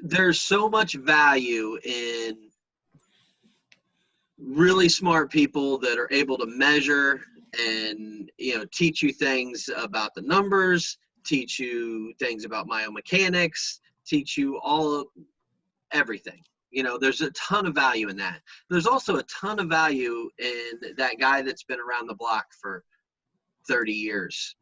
there's so much value in really smart people that are able to measure and, teach you things about the numbers, teach you things about myomechanics, teach you everything. There's a ton of value in that. There's also a ton of value in that guy that's been around the block for 30 years,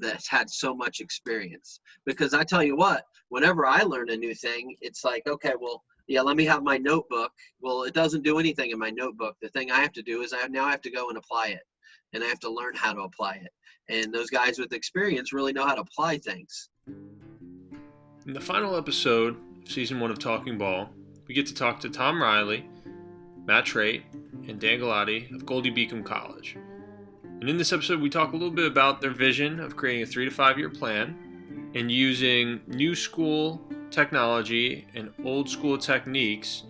that's had so much experience. Because I tell you what, whenever I learn a new thing, it's like, okay, well, yeah, let me have my notebook. Well, it doesn't do anything in my notebook. The thing I have to do is I have to go and apply it, and I have to learn how to apply it. And those guys with experience really know how to apply things. In the final episode of Season 1 of Talking Ball, we get to talk to Tom Riley, Matt Trate, and Dan Galati of Goldey Beacom College. And in this episode, we talk a little bit about their vision of creating a 3 to 5 year plan and using new school technology and old school techniques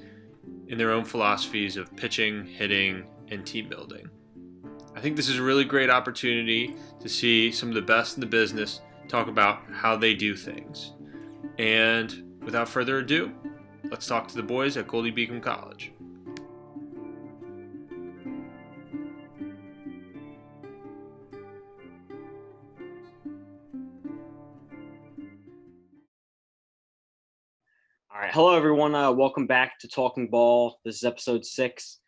in their own philosophies of pitching, hitting, and team building. I think this is a really great opportunity to see some of the best in the business talk about how they do things. And without further ado, let's talk to the boys at Goldey Beacom College. All right. Hello, everyone. Welcome back to Talking Ball. This is episode 6.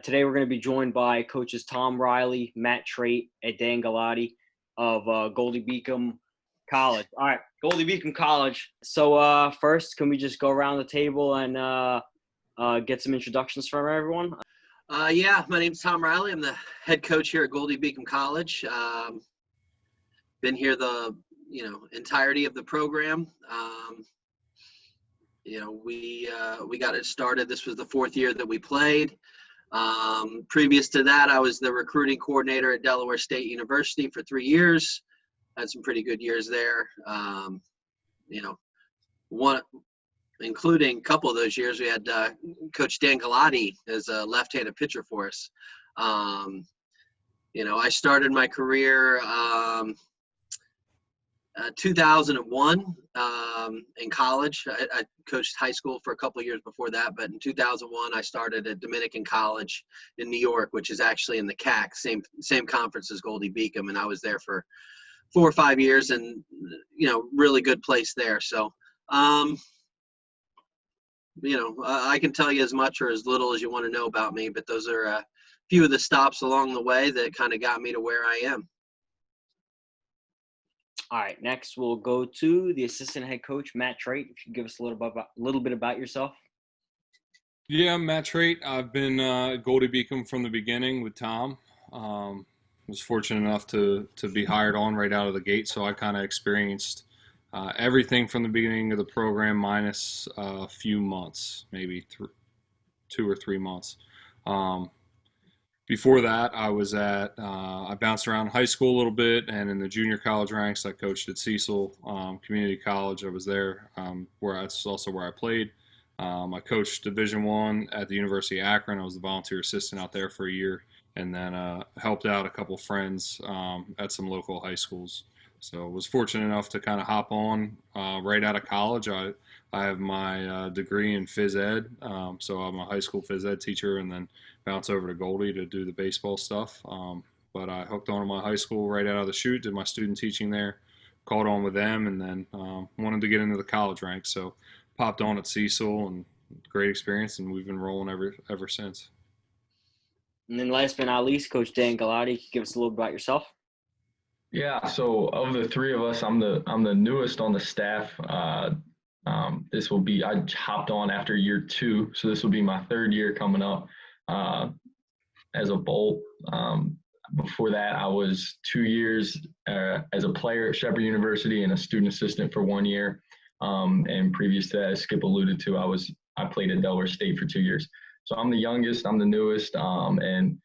Today, we're going to be joined by coaches Tom Riley, Matt Trate, and Dan Galati of Goldey Beacom College. All right, Goldey Beacom College. So first, can we just go around the table and get some introductions from everyone? Yeah, my name's Tom Riley. I'm the head coach here at Goldey Beacom College. Been here the entirety of the program. We got it started. This was the 4th year that we played. Previous to that, I was the recruiting coordinator at Delaware State University for 3 years. Had some pretty good years there. One, including a couple of those years, we had Coach Dan Galati as a left-handed pitcher for us. I started my career 2001 in college. I coached high school for a couple of years before that, but in 2001 I started at Dominican College in New York, which is actually in the CAC, same conference as Goldey Beacom, and I was there for 4 or 5 years, and really good place there. So I can tell you as much or as little as you want to know about me, but those are a few of the stops along the way that kind of got me to where I am. All right, next we'll go to the assistant head coach, Matt Trate. If you could give us a little bit about yourself. Yeah, I'm Matt Trate. I've been at Goldey Beacom from the beginning with Tom. Was fortunate enough to be hired on right out of the gate, so I kind of experienced everything from the beginning of the program minus a few months, maybe 2 or 3 months. Before that, I bounced around high school a little bit, and in the junior college ranks, I coached at Cecil Community College. I was there, that's also where I played. I coached Division I at the University of Akron. I was the volunteer assistant out there for a year, and then helped out a couple friends at some local high schools. So I was fortunate enough to kind of hop on right out of college. I have my degree in phys ed, so I'm a high school phys ed teacher, and then bounce over to Goldey to do the baseball stuff. But I hooked on to my high school right out of the chute, did my student teaching there, caught on with them, and then wanted to get into the college ranks. So popped on at Cecil, and great experience, and we've been rolling ever since. And then last but not least, Coach Dan Galati, can you give us a little bit about yourself? Yeah, so of the 3 of us, I'm the newest on the staff. I hopped on after year 2, so this will be my 3rd year coming up as a Bolt. Before that, I was 2 years as a player at Shepherd University and a student assistant for 1 year. And previous to that, as Skip alluded to, I played at Delaware State for 2 years. So I'm the youngest, I'm the newest, and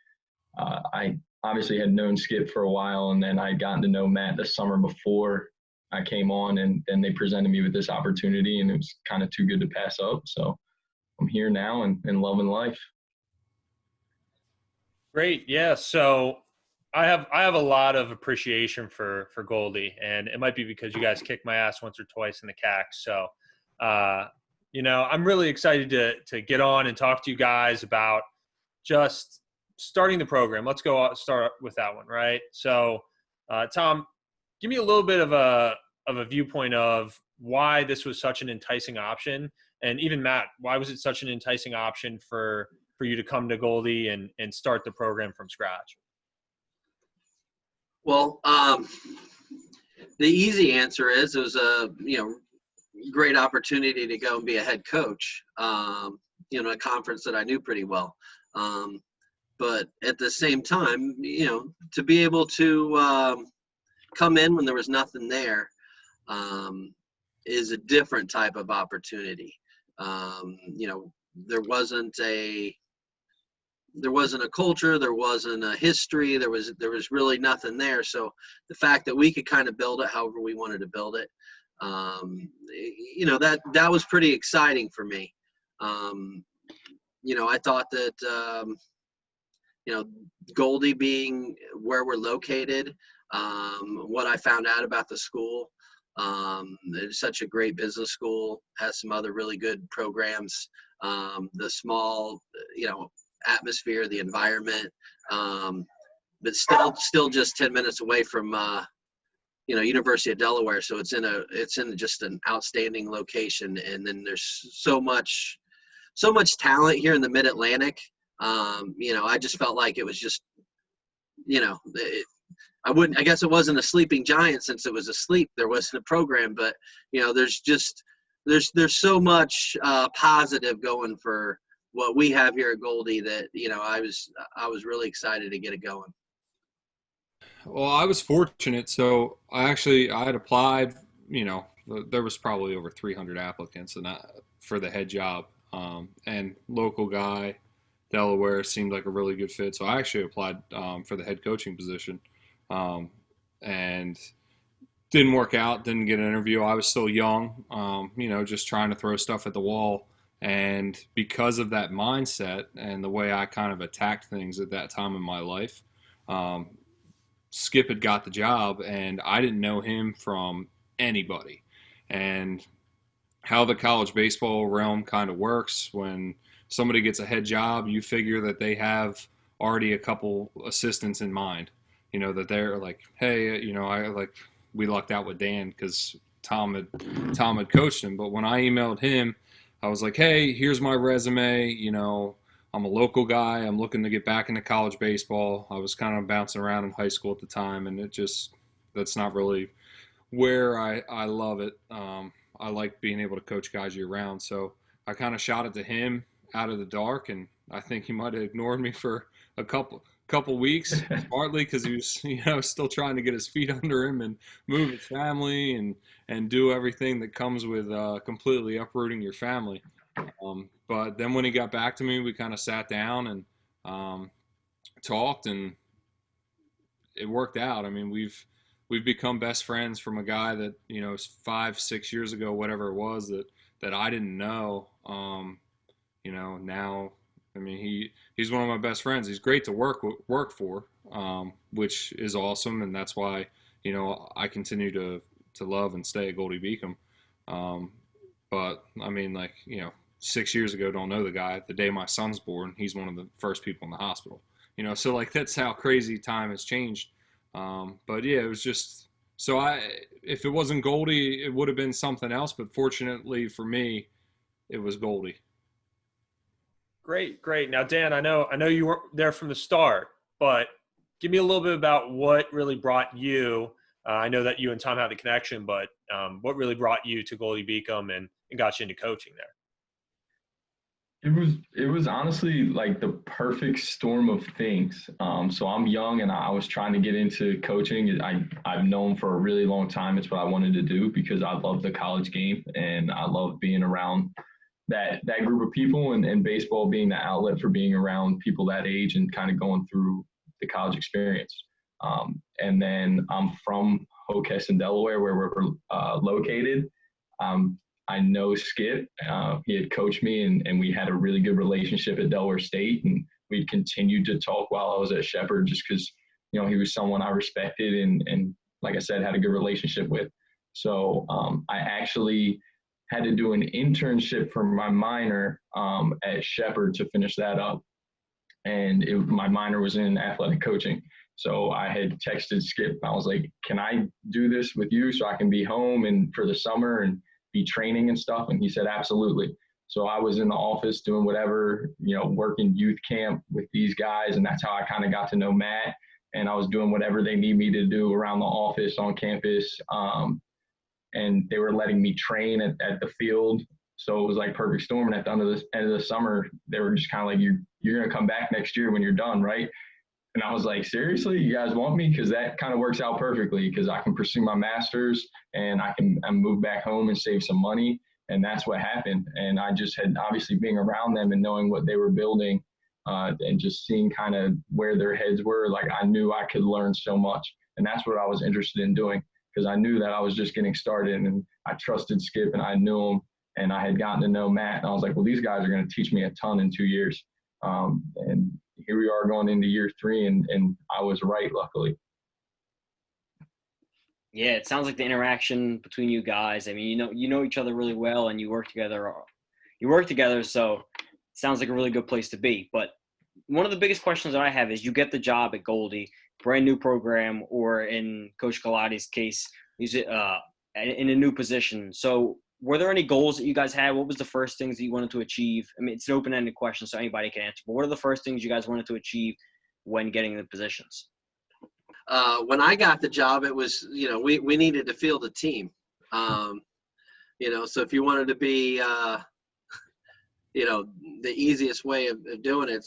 I obviously had known Skip for a while, and then I had gotten to know Matt the summer before I came on, and then they presented me with this opportunity, and it was kind of too good to pass up. So I'm here now and loving life. Great. Yeah. So I have a lot of appreciation for Goldey, and it might be because you guys kicked my ass once or twice in the CAC. So I'm really excited to get on and talk to you guys about just starting the program. Let's start with that one, right? So, Tom, give me a little bit of a viewpoint of why this was such an enticing option, and even Matt, why was it such an enticing option for you to come to Goldey and start the program from scratch? Well, the easy answer is it was a great opportunity to go and be a head coach. A conference that I knew pretty well. But at the same time, to be able to come in when there was nothing there is a different type of opportunity. There wasn't a culture, there wasn't a history, there was really nothing there. So the fact that we could kind of build it however we wanted to build it, that was pretty exciting for me. I thought that Goldey being where we're located, what I found out about the school, it's such a great business school, has some other really good programs, the small atmosphere, the environment, but still just 10 minutes away from University of Delaware. So it's in just an outstanding location. And then there's so much talent here in the Mid-Atlantic. I just felt like it was just, I guess it wasn't a sleeping giant since it was asleep. There wasn't a program, but there's so much positive going for what we have here at Goldey that, I was really excited to get it going. Well, I was fortunate. So I had applied, there was probably over 300 applicants for the head job. And local guy, Delaware, seemed like a really good fit. So I actually applied for the head coaching position, and didn't work out, didn't get an interview. I was still young, just trying to throw stuff at the wall. And because of that mindset and the way I kind of attacked things at that time in my life, Skip had got the job, and I didn't know him from anybody. And how the college baseball realm kind of works, when somebody gets a head job, you figure that they have already a couple assistants in mind, that they're like, hey, we lucked out with Dan because Tom had coached him. But when I emailed him, I was like, hey, here's my resume. I'm a local guy. I'm looking to get back into college baseball. I was kind of bouncing around in high school at the time, and that's not really where I love it. I like being able to coach guys year round. So I kind of shot it to him out of the dark, and I think he might have ignored me for a couple weeks, partly because he was, still trying to get his feet under him and move his family and do everything that comes with completely uprooting your family. But then when he got back to me, we kind of sat down and talked, and it worked out. I mean, we've become best friends from a guy that 5-6 years ago, whatever it was, that I didn't know. Now, I mean, he's one of my best friends. He's great to work for, which is awesome, and that's why I continue to love and stay at Goldey Beacom. But I mean, 6 years ago, don't know the guy. The day my son's born, he's one of the first people in the hospital. So that's how crazy time has changed. But yeah, it was just so if it wasn't Goldey, it would have been something else. But fortunately for me, it was Goldey. Great. Now, Dan, I know you weren't there from the start, but give me a little bit about what really brought you. I know that you and Tom had the connection, but what really brought you to Goldey Beacom and got you into coaching there? It was honestly like the perfect storm of things. So I'm young, and I was trying to get into coaching. I've known for a really long time it's what I wanted to do because I love the college game and I love being around that group of people, and baseball being the outlet for being around people that age and kind of going through the college experience. And then I'm from Hockessin, Delaware, where we're located. I know Skip. He had coached me, and we had a really good relationship at Delaware State, and we continued to talk while I was at Shepherd just because, he was someone I respected and like I said, had a good relationship with. So I actually had to do an internship for my minor at Shepherd to finish that up. And my minor was in athletic coaching. So I had texted Skip. I was like, can I do this with you so I can be home and for the summer and be training and stuff? And he said, absolutely. So I was in the office doing whatever, working youth camp with these guys. And that's how I kind of got to know Matt. And I was doing whatever they need me to do around the office, on campus. And they were letting me train at the field. So it was like perfect storm. And at the end of the summer, they were just kind of like, you're going to come back next year when you're done, right? And I was like, seriously, you guys want me? Because that kind of works out perfectly because I can pursue my master's and I move back home and save some money. And that's what happened. And I just had obviously being around them and knowing what they were building and just seeing kind of where their heads were, like I knew I could learn so much. And that's what I was interested in doing because I knew that I was just getting started and I trusted Skip and I knew him and I had gotten to know Matt. And I was like, well, these guys are going to teach me a ton in 2 years. And here we are going into year 3 and I was right, luckily. Yeah, it sounds like the interaction between you guys. I mean, you know each other really well and you work together. So it sounds like a really good place to be. But one of the biggest questions that I have is you get the job at Goldey, brand new program, or in Coach Galati's case, he's in a new position. So were there any goals that you guys had? What was the first things that you wanted to achieve? I mean, it's an open-ended question, so anybody can answer. But what are the first things you guys wanted to achieve when getting the positions? When I got the job, it was, we needed to field a team. So if you wanted to be, the easiest way of doing it,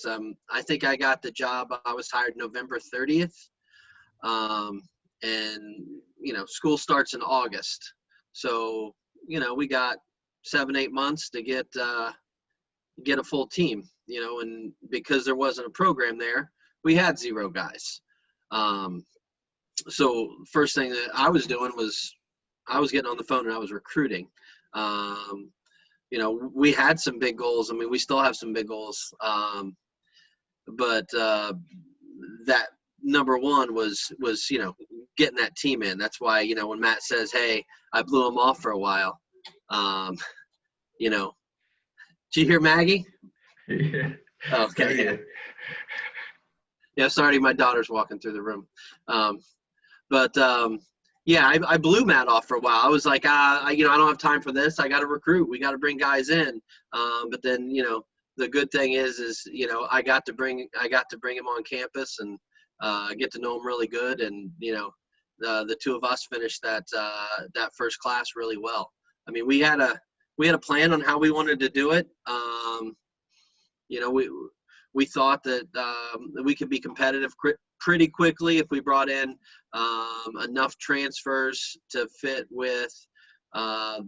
I think I got the job. I was hired November 30th. School starts in August. So, we got 7-8 months to get a full team, and because there wasn't a program there, we had 0 guys. So first thing that I was doing was I was getting on the phone and I was recruiting. We had some big goals. I mean, we still have some big goals. But that number one was getting that team in. That's why, when Matt says, hey, I blew him off for a while, did you hear Maggie? Yeah. Okay. Yeah, sorry, my daughter's walking through the room. I blew Matt off for a while. I was like, I don't have time for this. I got to recruit. We got to bring guys in. But then, the good thing is I got to bring him on campus and get to know him really good. And, the two of us finished that first class really well. I mean, we had a plan on how we wanted to do it. We thought that we could be competitive pretty quickly if we brought in enough transfers to fit with our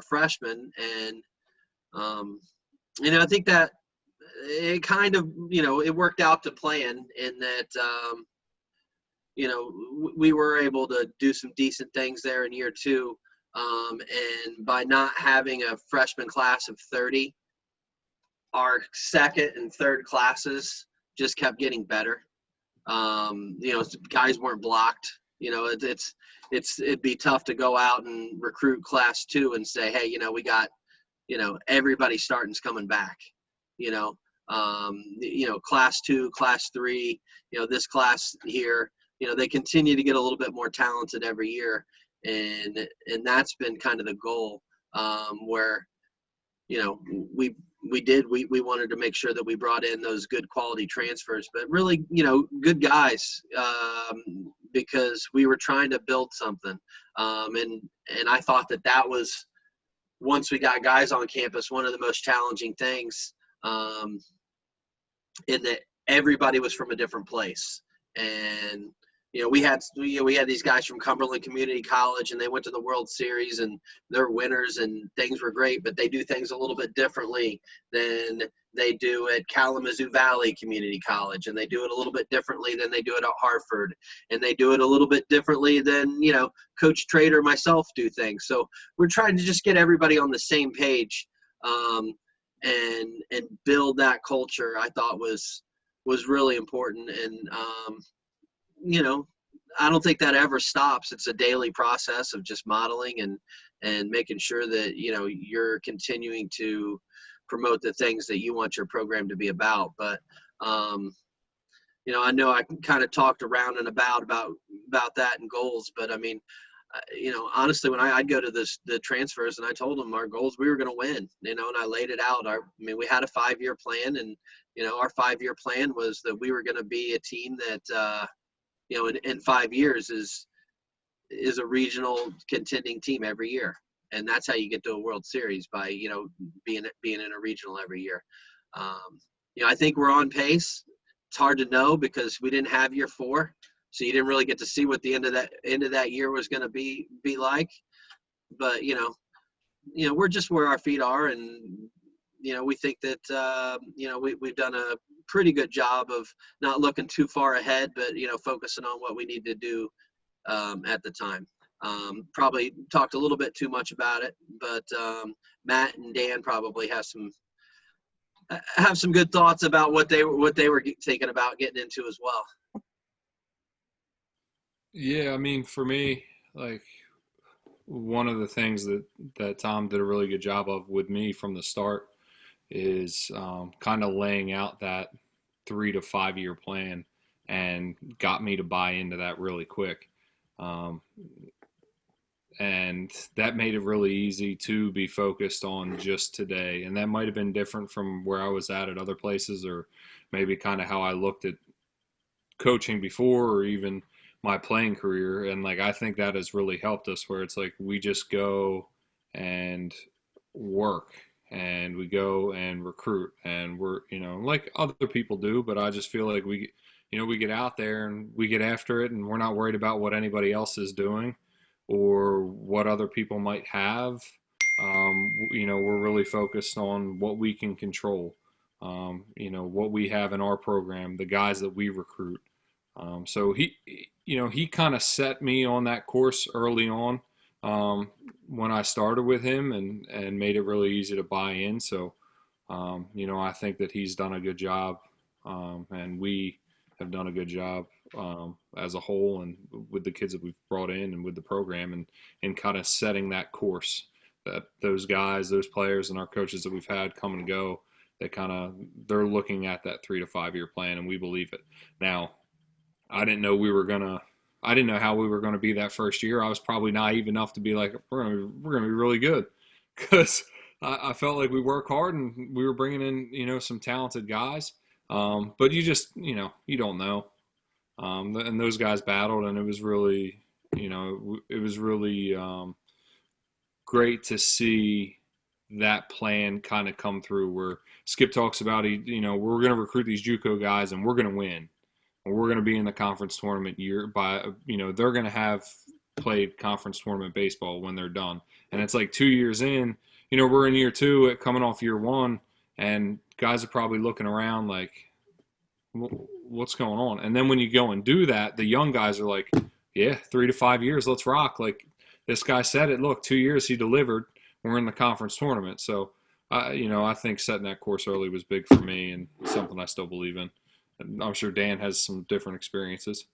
freshmen. And I think that it kind of it worked out to plan in that we were able to do some decent things there in year 2, and by not having a freshman class of 30, our second and third classes just kept getting better. Guys weren't blocked. It'd be tough to go out and recruit class 2 and say, hey, we got, everybody starting's coming back. Class 2, class 3, this class here, they continue to get a little bit more talented every year. And that's been kind of the goal, where, we wanted to make sure that we brought in those good quality transfers, but really, good guys, because we were trying to build something. And I thought that was, once we got guys on campus, one of the most challenging things, in that everybody was from a different place. And, we had these guys from Cumberland Community College, and they went to the World Series, and they're winners, and things were great, but they do things a little bit differently than they do at Kalamazoo Valley Community College, and they do it a little bit differently than they do it at Hartford, and they do it a little bit differently than, Coach Trate or myself do things. So we're trying to just get everybody on the same page, and build that culture. I thought was really important. And, I don't think that ever stops. It's a daily process of just modeling and making sure that, you know, you're continuing to promote the things that you want your program to be about. But, you know I kind of talked around and about that and goals, but I mean, you know, honestly, when I'd go to the transfers and I told them our goals, we were going to win, you know, and I laid it out. I mean, we had a 5-year plan, and, you know, our 5-year plan was that we were going to be a team that, you know, in 5 years is a regional contending team every year. And that's how you get to a World Series, by, you know, being in a regional every year. You know, I think we're on pace. It's hard to know because we didn't have year 4. So you didn't really get to see what the end of that year was going to be like. But, you know, we're just where our feet are. And, you know, we think that, you know, we've done a pretty good job of not looking too far ahead, but, you know, focusing on what we need to do at the time. Probably talked a little bit too much about it, but Matt and Dan probably have some good thoughts about what they were thinking about getting into as well. Yeah, I mean, for me, like, one of the things that Tom did a really good job of with me from the start is kind of laying out that 3 to 5 year plan, and got me to buy into that really quick. And that made it really easy to be focused on just today. And that might have been different from where I was at other places, or maybe kind of how I looked at coaching before, or even my playing career. And like, I think that has really helped us, where it's like we just go and work, and we go and recruit, and we're, you know, like other people do, but I just feel like we get out there and we get after it, and we're not worried about what anybody else is doing or what other people might have. You know, we're really focused on what we can control, you know, what we have in our program, the guys that we recruit. So he kind of set me on that course early on when I started with him, and made it really easy to buy in. So, you know, I think that he's done a good job, and we have done a good job as a whole, and with the kids that we've brought in, and with the program, and kind of setting that course that those guys, those players, and our coaches that we've had come and go, they're looking at that 3 to 5 year plan, and we believe it. Now, I didn't know how we were gonna be that first year. I was probably naive enough to be like, we're gonna be really good, because I felt like we work hard and we were bringing in, you know, some talented guys. But you just, you know, you don't know. And those guys battled, and it was really, you know, great to see that plan kind of come through, where Skip talks about, you know, we're going to recruit these JUCO guys and we're going to win. And we're going to be in the conference tournament you know, they're going to have played conference tournament baseball when they're done. And it's like 2 years in, you know, we're in year 2 coming off year 1, and guys are probably looking around like, what's going on? And then when you go and do that, the young guys are like, yeah, 3 to 5 years, let's rock. Like, this guy said it, look, 2 years he delivered, we're in the conference tournament. So, you know, I think setting that course early was big for me, and something I still believe in. And I'm sure Dan has some different experiences.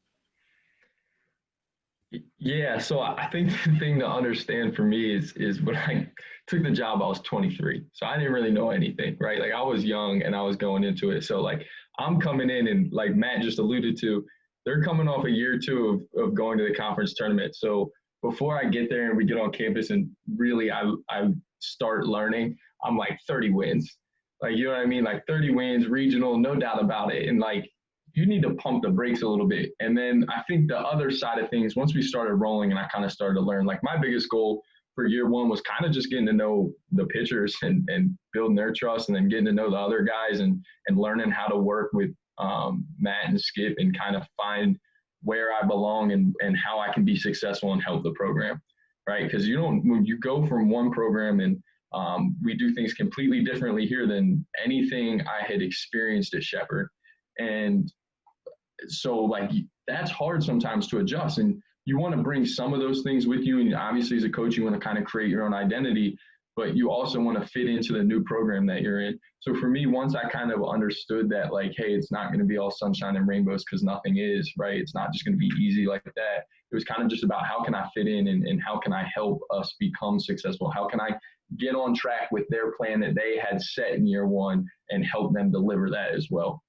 Yeah, so I think the thing to understand for me is when I took the job, I was 23. So I didn't really know anything, right? Like, I was young and I was going into it. So like, I'm coming in, and like Matt just alluded to, they're coming off a year 2 of going to the conference tournament. So before I get there and we get on campus and really I start learning, I'm like 30 wins. Like, you know what I mean? Like 30 wins, regional, no doubt about it. And like, you need to pump the brakes a little bit. And then I think the other side of things, once we started rolling and I kind of started to learn, like, my biggest goal for year 1 was kind of just getting to know the pitchers and building their trust, and then getting to know the other guys, and learning how to work with Matt and Skip, and kind of find where I belong and how I can be successful and help the program, right? Because when you go from one program and we do things completely differently here than anything I had experienced at Shepherd. And so like, that's hard sometimes to adjust, and you want to bring some of those things with you. And obviously as a coach, you want to kind of create your own identity, but you also want to fit into the new program that you're in. So for me, once I kind of understood that, like, hey, it's not going to be all sunshine and rainbows, because nothing is, right? It's not just going to be easy like that. It was kind of just about how can I fit in, and how can I help us become successful? How can I get on track with their plan that they had set in year one and help them deliver that as well?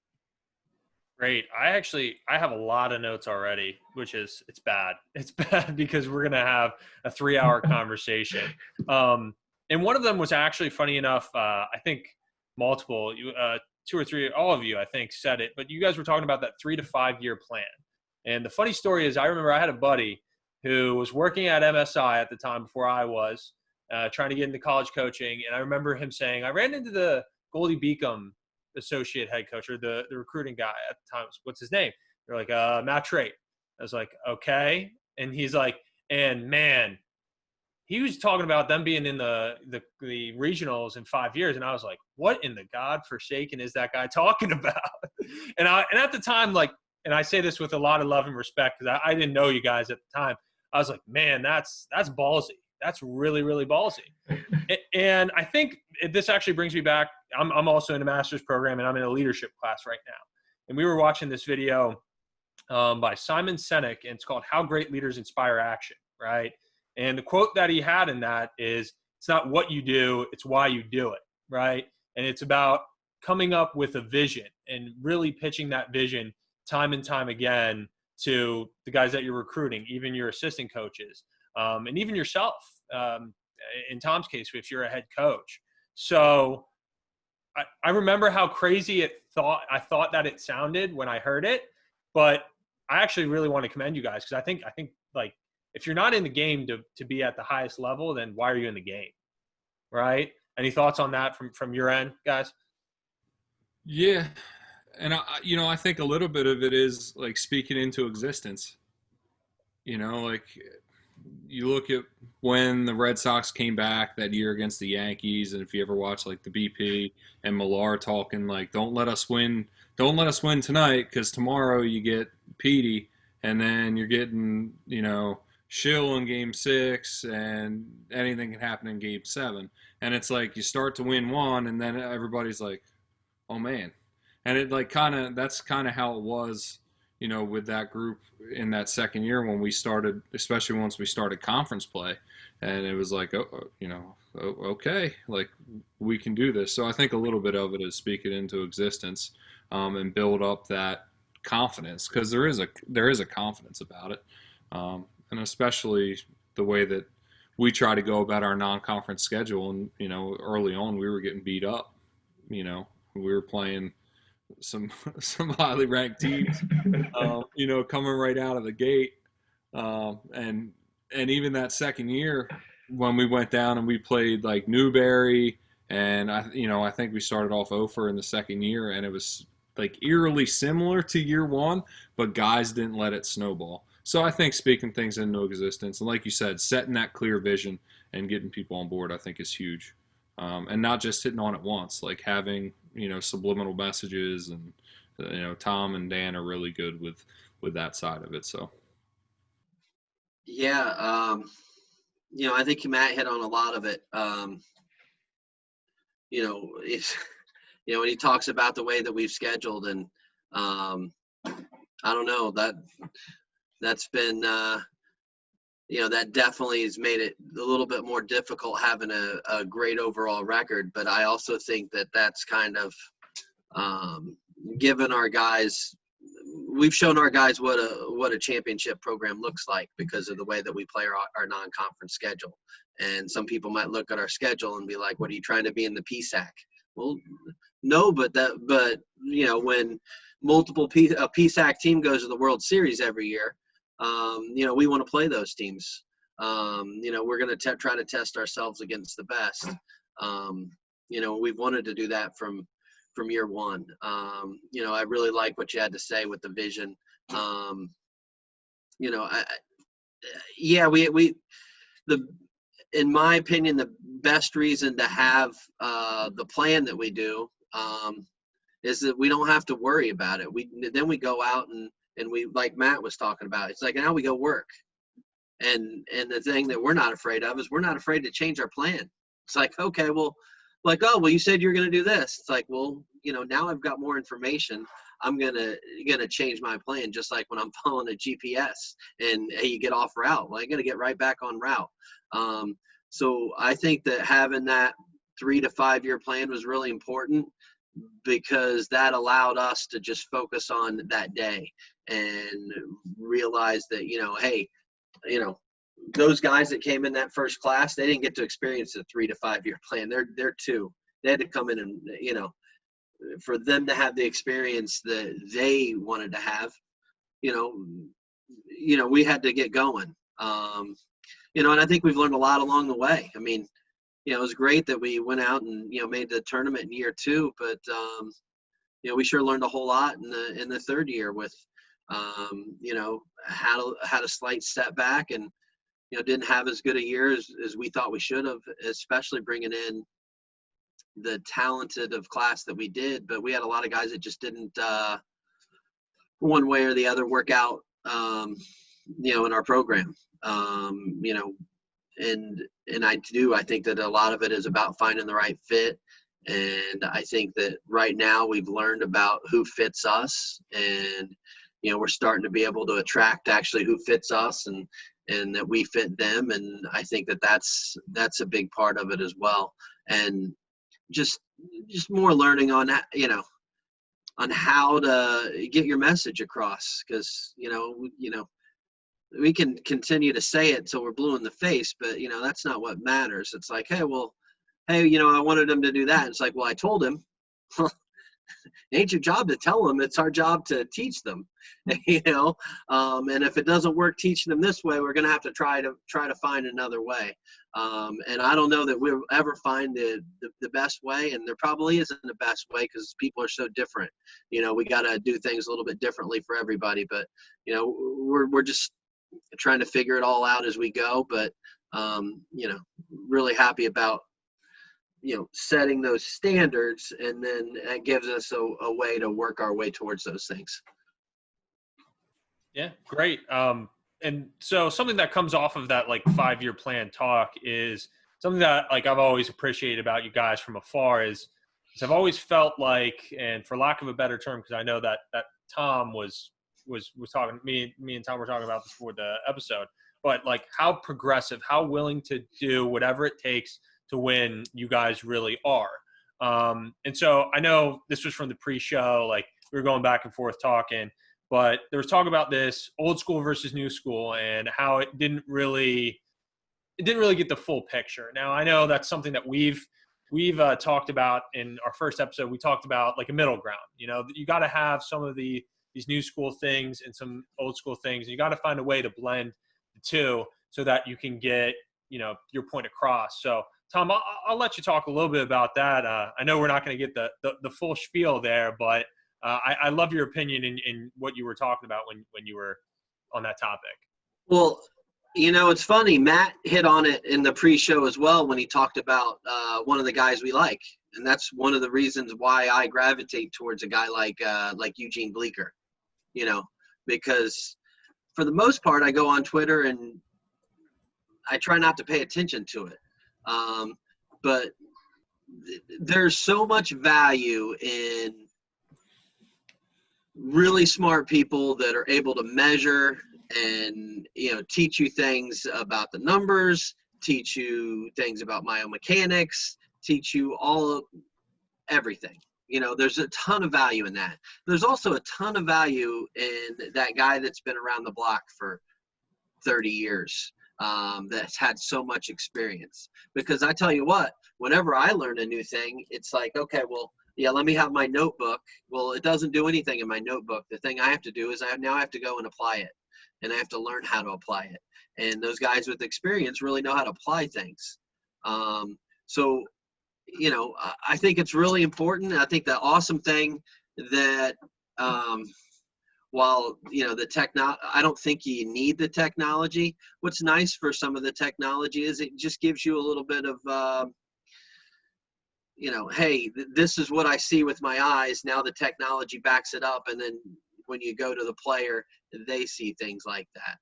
Great. I have a lot of notes already, which is, it's bad. It's bad because we're going to have a 3-hour conversation. And one of them was actually, funny enough, I think multiple, 2 or 3, all of you, I think, said it, but you guys were talking about that 3 to 5 year plan. And the funny story is, I remember I had a buddy who was working at MSI at the time before I was, trying to get into college coaching. And I remember him saying, I ran into the Goldey Beacom associate head coach, or the recruiting guy at the time. What's his name? They're like, Matt Trate. I was like, okay. And he's like, and man, he was talking about them being in the regionals in 5 years. And I was like, what in the godforsaken is that guy talking about? And at the time, like, and I say this with a lot of love and respect, because I didn't know you guys at the time. I was like, man, that's ballsy. That's really, really ballsy. And I think this actually brings me back. I'm also in a master's program, and I'm in a leadership class right now. And we were watching this video by Simon Sinek, and it's called How Great Leaders Inspire Action, right? And the quote that he had in that is, it's not what you do, it's why you do it, right? And it's about coming up with a vision and really pitching that vision time and time again to the guys that you're recruiting, even your assistant coaches, and even yourself. In Tom's case, if you're a head coach. So I remember how crazy I thought that it sounded when I heard it, but I actually really want to commend you guys, because I think like, if you're not in the game to be at the highest level, then why are you in the game? Right? Any thoughts on that from your end, guys? Yeah. And I think a little bit of it is like speaking into existence. Like, you look at when the Red Sox came back that year against the Yankees, and if you ever watch like the BP and Millar talking, like, don't let us win tonight, because tomorrow you get Petey, and then you're getting, Schill in Game 6, and anything can happen in Game 7. And it's like you start to win one, and then everybody's like, oh man. And it like that's kind of how it was, with that group in that second year when we started, especially once we started conference play. And it was like, okay, like, we can do this. So I think a little bit of it is speak it into existence, and build up that confidence, because there is a confidence about it. And especially the way that we try to go about our non-conference schedule. And, early on we were getting beat up, we were playing some highly ranked teams, coming right out of the gate. And even that second year when we went down and we played like Newberry, and I think we started off 0-for in the second year, and it was like eerily similar to year one, but guys didn't let it snowball. So I think speaking things into existence, and like you said, setting that clear vision and getting people on board, I think is huge. And not just hitting on it once, like having, subliminal messages, and, Tom and Dan are really good with that side of it. So. Yeah. I think Matt hit on a lot of it. It's, when he talks about the way that we've scheduled, and I don't know, that's been, that definitely has made it a little bit more difficult having a great overall record. But I also think that that's kind of given our guys, we've shown our guys what a championship program looks like because of the way that we play our non-conference schedule. And some people might look at our schedule and be like, what are you trying to be in the PSAC? Well, no, but when a PSAC team goes to the World Series every year, we want to play those teams. We're going to try to test ourselves against the best. We've wanted to do that from year one. I really like what you had to say with the vision. In my opinion, the best reason to have the plan that we do is that we don't have to worry about it. Then we go out and we, like Matt was talking about, it's like, now we go work. And the thing that we're not afraid of is we're not afraid to change our plan. It's like, okay, well, like, oh, well, you said you're going to do this. It's like, well, now I've got more information. I'm gonna change my plan, just like when I'm following a GPS and hey, you get off route. Well, I got to get right back on route. So I think that having that 3 to 5 year plan was really important, because that allowed us to just focus on that day and realize that, hey, those guys that came in that first class, they didn't get to experience the 3 to 5 year plan. They're 2. They had to come in and, for them to have the experience that they wanted to have, we had to get going. And I think we've learned a lot along the way. I mean, it was great that we went out and, made the tournament in year 2, but, we sure learned a whole lot in the third year with, had a slight setback and, didn't have as good a year as we thought we should have, especially bringing in the talented of class that we did. But we had a lot of guys that just didn't, one way or the other, work out, in our program. And I think that a lot of it is about finding the right fit. And I think that right now we've learned about who fits us, and, we're starting to be able to attract actually who fits us, and that we fit them. And I think that that's a big part of it as well. And just more learning on, on how to get your message across. Cause we can continue to say it until we're blue in the face, but that's not what matters. It's like, hey, I wanted him to do that. It's like, well, I told him. It ain't your job to tell them. It's our job to teach them, and if it doesn't work teaching them this way, we're going to have to try to find another way. And I don't know that we'll ever find the best way, and there probably isn't a best way, because people are so different. We got to do things a little bit differently for everybody, but we're just trying to figure it all out as we go. But really happy about setting those standards, and then that gives us a way to work our way towards those things. Yeah, great. And so something that comes off of that 5-year plan talk is something that I've always appreciated about you guys from afar is I've always felt like, and for lack of a better term, because I know that Tom was talking, me and Tom were talking about this before the episode, but how progressive, how willing to do whatever it takes to win you guys really are. And so I know this was from the pre-show, we were going back and forth talking, but there was talk about this old school versus new school and how it didn't really get the full picture. Now I know that's something that we've talked about in our first episode. We talked about a middle ground. You got to have some of these new school things and some old school things. And you got to find a way to blend the two so that you can get your point across. So Tom, I'll let you talk a little bit about that. I know we're not going to get the full spiel there, but I love your opinion in what you were talking about when you were on that topic. Well, it's funny. Matt hit on it in the pre-show as well when he talked about one of the guys we like, and that's one of the reasons why I gravitate towards a guy like Eugene Bleecker. Because for the most part, I go on Twitter and I try not to pay attention to it. But there's so much value in really smart people that are able to measure and, teach you things about the numbers, teach you things about myomechanics, teach you everything. There's a ton of value in that. There's also a ton of value in that guy that's been around the block for 30 years. That's had so much experience, because I tell you what, whenever I learn a new thing, it's like, okay, well, yeah, let me have my notebook. Well, it doesn't do anything in my notebook. The thing I have to do is I have to go and apply it, and I have to learn how to apply it. And those guys with experience really know how to apply things. So, I think it's really important. I think the awesome thing that, while, I don't think you need the technology. What's nice for some of the technology is it just gives you a little bit of, hey, this is what I see with my eyes. Now the technology backs it up. And then when you go to the player, they see things like that.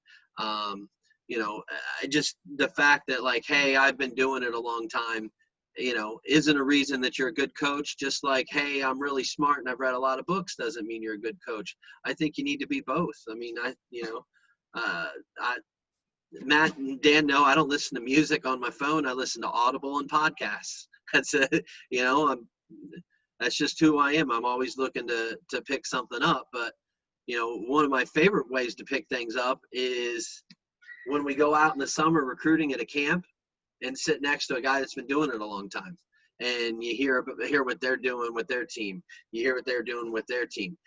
Just the fact that hey, I've been doing it a long time. isn't a reason that you're a good coach. Just like, hey, I'm really smart and I've read a lot of books doesn't mean you're a good coach. I think you need to be both. I mean, Matt and Dan know I don't listen to music on my phone. I listen to Audible and podcasts. That's it. That's just who I am. I'm always looking to pick something up. But, one of my favorite ways to pick things up is when we go out in the summer recruiting at a camp and sit next to a guy that's been doing it a long time. And you hear what they're doing with their team. You hear what they're doing with their team.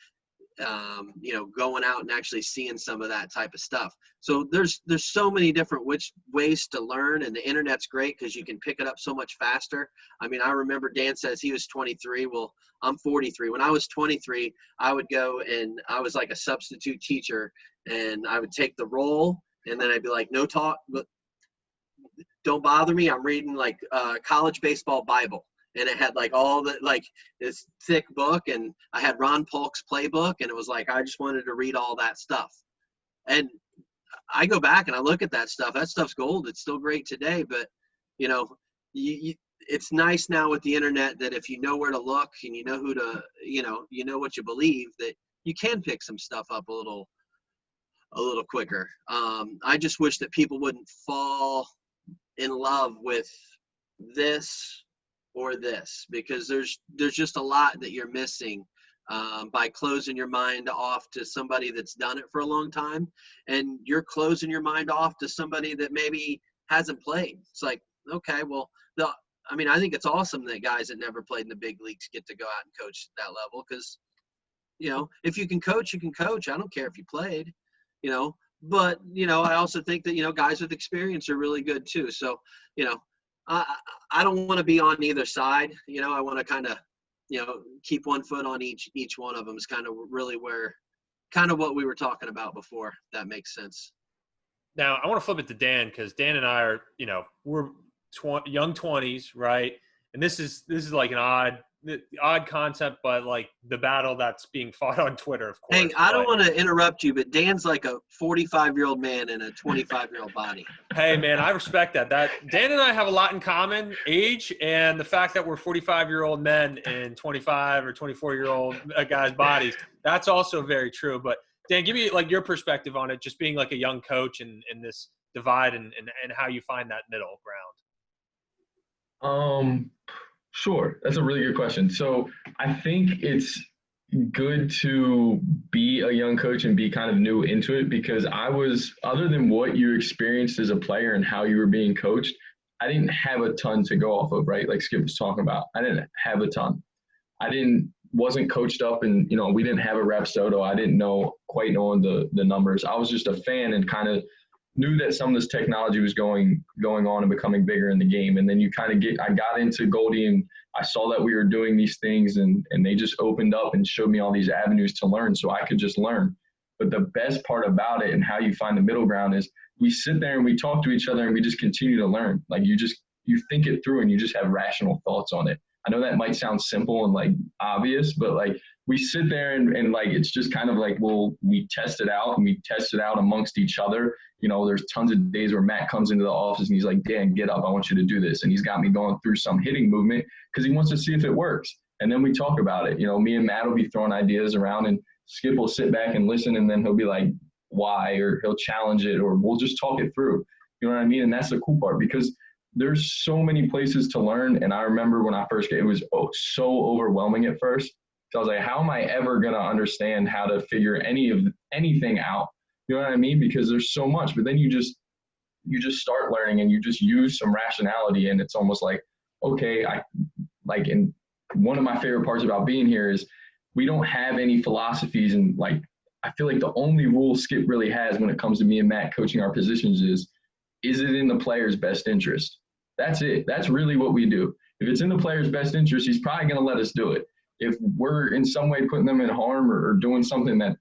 Going out and actually seeing some of that type of stuff. So there's so many different ways to learn, and the internet's great because you can pick it up so much faster. I mean, I remember Dan says he was 23. Well, I'm 43. When I was 23, I would go and I was like a substitute teacher, and I would take the roll, and then I'd be like, no talk, don't bother me. I'm reading like college baseball Bible. And it had like all the, like this thick book, and I had Ron Polk's playbook, and it was like, I just wanted to read all that stuff. And I go back and I look at that stuff. That stuff's gold. It's still great today, but it's nice now with the internet that if you know where to look and you know who to, you know what you believe, that you can pick some stuff up a little quicker. I just wish that people wouldn't fall in love with this or this, because there's just a lot that you're missing by closing your mind off to somebody that's done it for a long time, and you're closing your mind off to somebody that maybe hasn't played. It's like, okay, well, I think it's awesome that guys that never played in the big leagues get to go out and coach at that level, because if you can coach, you can coach. I don't care if you played, but I also think that guys with experience are really good too. So I don't want to be on either side. I want to kind of, keep one foot on each one of them is kind of really what we were talking about before. If that makes sense. Now I want to flip it to Dan, because Dan and I are, we're young 20s, right? And this is like an odd concept, but like the battle that's being fought on Twitter, of course. Hey, I don't want to interrupt you, but Dan's like a 45-year-old man in a 25-year-old body. Hey, man, I respect that. Dan and I have a lot in common, age, and the fact that we're 45-year-old men in 25 or 24-year-old guys' bodies. That's also very true. But Dan, give me like your perspective on it, just being like a young coach and this divide and how you find that middle ground. Sure. That's a really good question. So I think it's good to be a young coach and be kind of new into it, because other than what you experienced as a player and how you were being coached, I didn't have a ton to go off of, right? Like Skip was talking about. I didn't have a ton. Wasn't coached up, and, we didn't have a Rapsodo. I didn't quite know the numbers. I was just a fan and kind of knew that some of this technology was going on and becoming bigger in the game. And then I got into Goldey, and I saw that we were doing these things, and they just opened up and showed me all these avenues to learn, so I could just learn. But the best part about it and how you find the middle ground is we sit there and we talk to each other and we just continue to learn. Like you think it through and you just have rational thoughts on it. I know that might sound simple and like obvious, but like we sit there and like it's just kind of like, well, we test it out, and we test it out amongst each other. There's tons of days where Matt comes into the office and he's like, Dan, get up, I want you to do this. And he's got me going through some hitting movement because he wants to see if it works. And then we talk about it. Me and Matt will be throwing ideas around, and Skip will sit back and listen, and then he'll be like, why? Or he'll challenge it, or we'll just talk it through. You know what I mean? And that's the cool part, because there's so many places to learn. And I remember when I first it was so overwhelming at first. So I was like, how am I ever going to understand how to figure anything out? You know what I mean? Because there's so much. But then you just start learning, and you just use some rationality, and it's almost like, okay, and one of my favorite parts about being here is we don't have any philosophies, and like I feel like the only rule Skip really has when it comes to me and Matt coaching our positions is it in the player's best interest? That's it. That's really what we do. If it's in the player's best interest, he's probably going to let us do it. If we're in some way putting them in harm or doing something that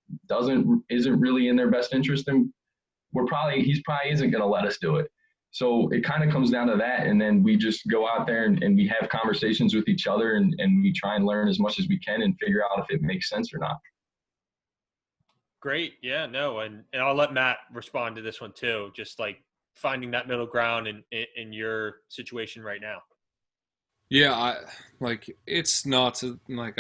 isn't really in their best interest, then he probably isn't going to let us do it. So it kind of comes down to that. And then we just go out there and we have conversations with each other, and we try and learn as much as we can and figure out if it makes sense or not. Great. Yeah, no. And I'll let Matt respond to this one too. Just like finding that middle ground in your situation right now. Yeah, it's nuts. Like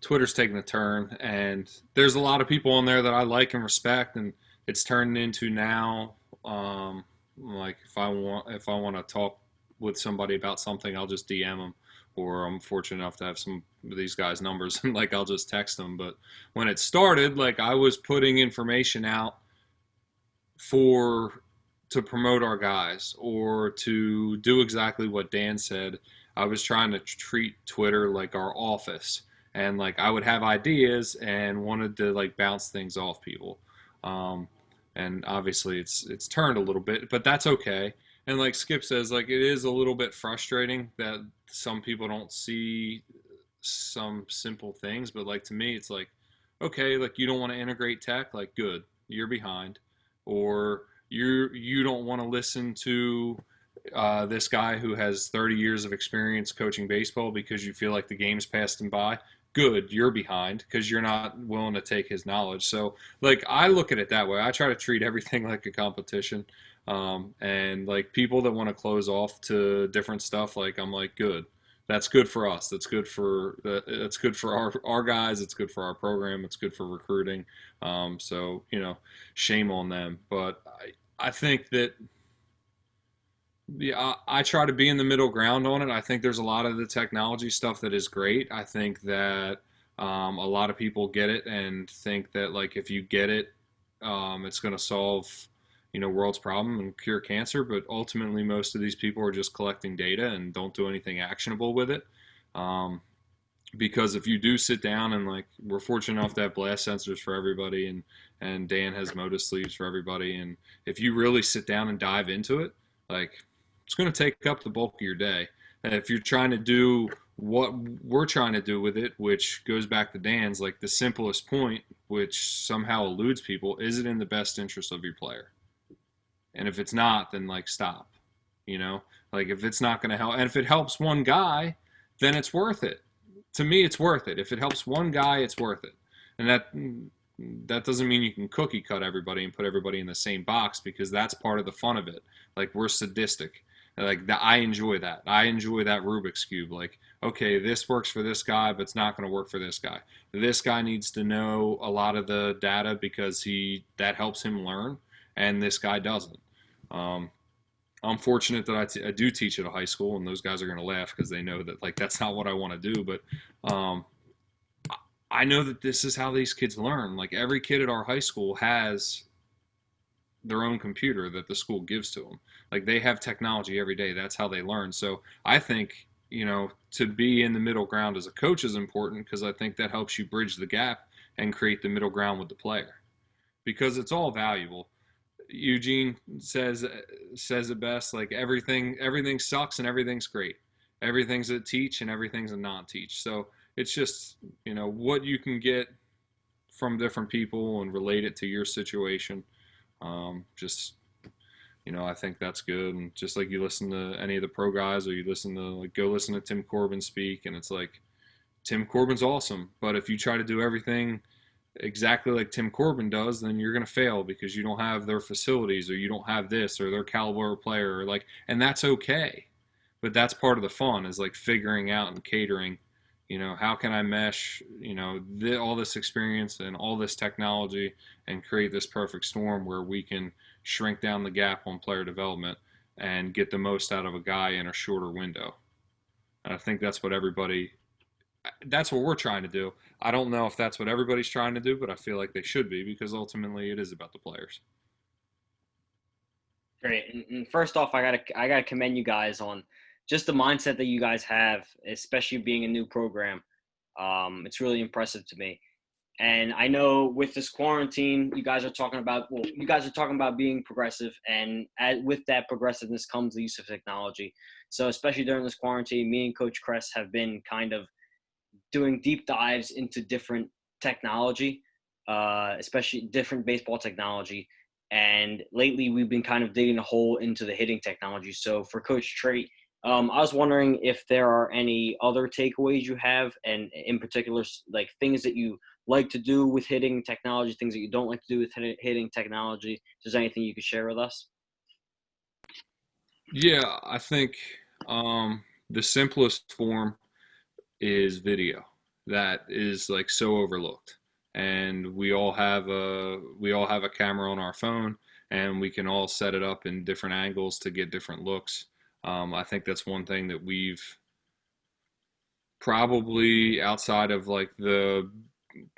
Twitter's taking a turn, and there's a lot of people on there that I like and respect, and it's turned into now, like if I want to talk with somebody about something, I'll just DM them, or I'm fortunate enough to have some of these guys' numbers, and like I'll just text them. But when it started, like I was putting information out to promote our guys or to do exactly what Dan said. I was trying to treat Twitter like our office, and like I would have ideas and wanted to like bounce things off people. And obviously it's turned a little bit, but that's okay. And like Skip says, like it is a little bit frustrating that some people don't see some simple things, but like to me it's like, okay, like you don't want to integrate tech, like good, you're behind. Or you don't want to listen to this guy who has 30 years of experience coaching baseball because you feel like the game's passed him by. Good, you're behind because you're not willing to take his knowledge. So, like, I look at it that way. I try to treat everything like a competition. And like people that want to close off to different stuff, like I'm like, good. That's good for us. That's good for our guys. It's good for our program. It's good for recruiting. So shame on them. But I think that I try to be in the middle ground on it. I think there's a lot of the technology stuff that is great. I think that a lot of people get it and think that like if you get it, it's going to solve world's problem and cure cancer. But ultimately, most of these people are just collecting data and don't do anything actionable with it. Because if you do sit down and like we're fortunate enough to have blast sensors for everybody and Dan has Motus sleeves for everybody, and if you really sit down and dive into it, like it's going to take up the bulk of your day. And if you're trying to do what we're trying to do with it, which goes back to Dan's, like the simplest point, which somehow eludes people, is it in the best interest of your player? And if it's not, then like stop, like if it's not going to help, and if it helps one guy, then it's worth it. To me, it's worth it. If it helps one guy, it's worth it. And that doesn't mean you can cookie cut everybody and put everybody in the same box, because that's part of the fun of it. Like we're sadistic. Like I enjoy that. I enjoy that Rubik's Cube. Like, okay, this works for this guy, but it's not going to work for this guy. This guy needs to know a lot of the data because that helps him learn, and this guy doesn't. I'm fortunate that I do teach at a high school, and those guys are going to laugh because they know that like that's not what I want to do. But I know that this is how these kids learn. Like every kid at our high school has their own computer that the school gives to them. Like they have technology every day. That's how they learn. So I think, to be in the middle ground as a coach is important, because I think that helps you bridge the gap and create the middle ground with the player, because it's all valuable. Eugene says it best, like everything sucks and everything's great. Everything's a teach and everything's a non-teach. So it's just, what you can get from different people and relate it to your situation. I think that's good. And just like you listen to any of the pro guys, or you go listen to Tim Corbin speak, and it's like, Tim Corbin's awesome. But if you try to do everything exactly like Tim Corbin does, then you're going to fail because you don't have their facilities, or you don't have this, or their caliber of player, or like, and that's okay. But that's part of the fun, is like figuring out and catering, how can I mesh, all this experience and all this technology and create this perfect storm where we can shrink down the gap on player development and get the most out of a guy in a shorter window. And I think that's what we're trying to do. I don't know if that's what everybody's trying to do, but I feel like they should be, because ultimately it is about the players. Great. And first off, I gotta commend you guys on just the mindset that you guys have, especially being a new program. It's really impressive to me. And I know with this quarantine, you guys are talking about being progressive, and with that progressiveness comes the use of technology. So especially during this quarantine, me and Coach Kress have been kind of doing deep dives into different technology, especially different baseball technology. And lately we've been kind of digging a hole into the hitting technology. So for Coach Trate, I was wondering if there are any other takeaways you have, and in particular, like things that you like to do with hitting technology, things that you don't like to do with hitting technology. If there's anything you could share with us? Yeah, I think the simplest form is video. That is like so overlooked. And we all have a camera on our phone, and we can all set it up in different angles to get different looks. I think that's one thing that we've probably, outside of like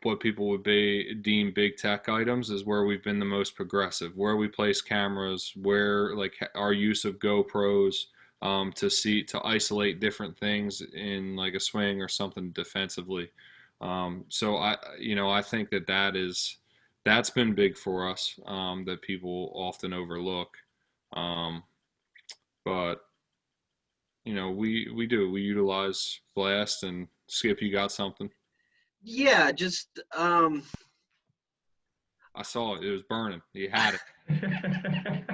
what people would deem big tech items, is where we've been the most progressive, where we place cameras, where like our use of GoPros to isolate different things in like a swing or something defensively. So I think that's been big for us, that people often overlook. But we utilize Blast. And Skip, you got something? Yeah, just I saw it. It was burning. You had it.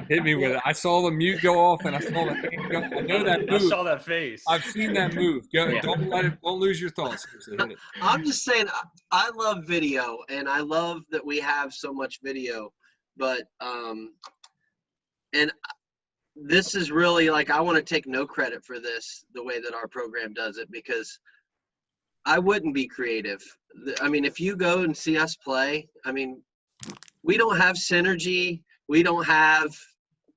Hit me with it. I saw the mute go off, and I saw the hand go. I know that move. I saw that face. I've seen that move. Go. Yeah. Don't lose your thoughts. Hit it. I'm just saying, I love video, and I love that we have so much video. But and this is really like, I want to take no credit for this, the way that our program does it, because I wouldn't be creative. I mean, if you go and see us play, I mean, we don't have synergy. We don't have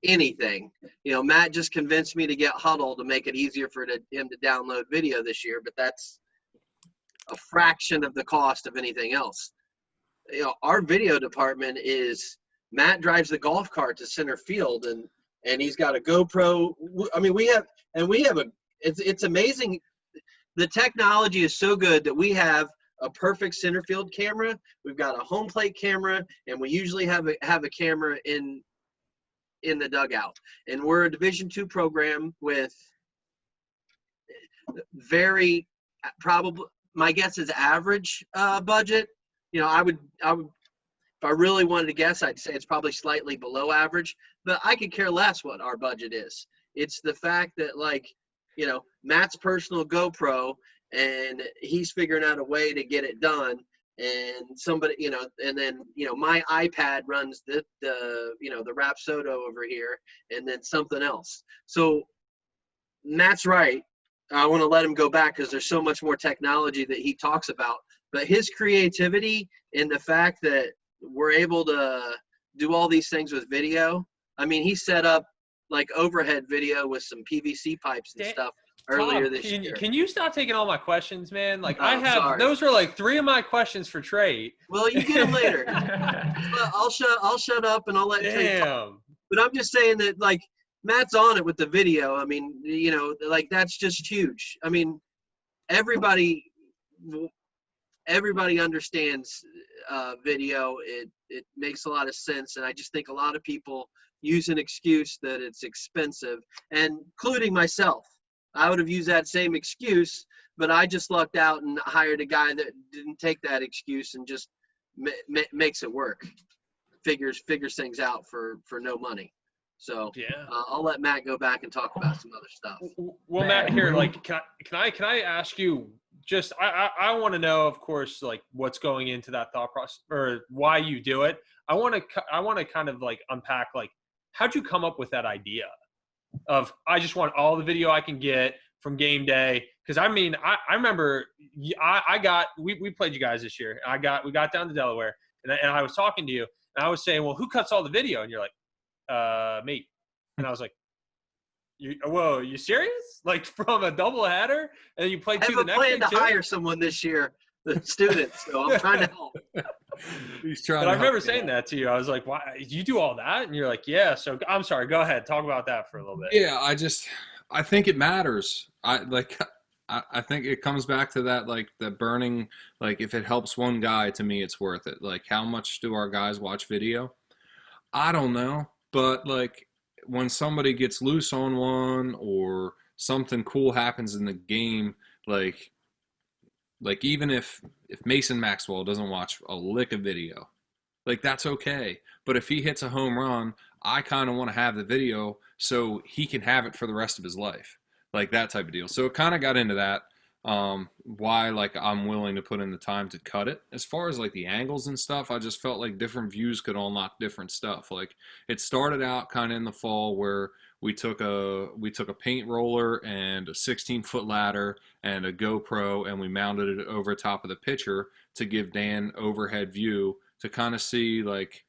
anything. Matt just convinced me to get Huddle to make it easier for him to download video this year, but that's a fraction of the cost of anything else. Our video department is, Matt drives the golf cart to center field, and he's got a GoPro. I mean, it's amazing. The technology is so good that we have a perfect center field camera. We've got a home plate camera, and we usually have a camera in the dugout. And we're a Division II program with very, probably, my guess is average budget. I would, if I really wanted to guess, I'd say it's probably slightly below average, but I could care less what our budget is. It's the fact that, like, Matt's personal GoPro, and he's figuring out a way to get it done. And somebody, and then, my iPad runs the Rapsodo over here, and then something else. So Matt's right. I want to let him go back because there's so much more technology that he talks about. But his creativity and the fact that we're able to do all these things with video. I mean, he set up like overhead video with some PVC pipes and stuff earlier this year. Can you stop taking all my questions, man? Like, Sorry. Those were like 3 of my questions for Trate. Well, you get them later. Well, I'll shut up and I'll let Trate talk. But I'm just saying that, like, Matt's on it with the video. I mean, like, that's just huge. I mean, everybody understands video. It makes a lot of sense, and I just think a lot of people use an excuse that it's expensive, and including myself. I would have used that same excuse, but I just lucked out and hired a guy that didn't take that excuse and just makes it work. Figures things out for no money. So yeah, I'll let Matt go back and talk about some other stuff. Well, Matt, here, like, can I ask you? Just I want to know, of course, like, what's going into that thought process, or why you do it. I want to kind of like unpack, like, how'd you come up with that idea of, I just want all the video I can get from game day? Because I mean, I remember we played you guys this year. We got down to Delaware, and I was talking to you, and I was saying, well, who cuts all the video? And you're like, me. And I was like, whoa, you serious? Like, from a double header, and you play two the next day? I have a plan to hire someone this year, the students, so I'm trying to help. He's trying. But I remember saying that to you. I was like, "Why? You do all that?" And you're like, "Yeah." So I'm sorry. Go ahead. Talk about that for a little bit. Yeah, I think it matters. I think it comes back to that, like, the burning, like, if it helps one guy, to me, it's worth it. Like, how much do our guys watch video? I don't know, but, like, when somebody gets loose on one or something cool happens in the game, like even if Mason Maxwell doesn't watch a lick of video, like, that's okay. But if he hits a home run, I kind of want to have the video so he can have it for the rest of his life, like that type of deal. So it kind of got into that. why like I'm willing to put in the time to cut it. As far as like the angles and stuff, I just felt like different views could unlock different stuff. Like it started out kind of in the fall where we took a paint roller and a 16-foot ladder and a GoPro, and we mounted it over top of the pitcher to give Dan overhead view to kind of see like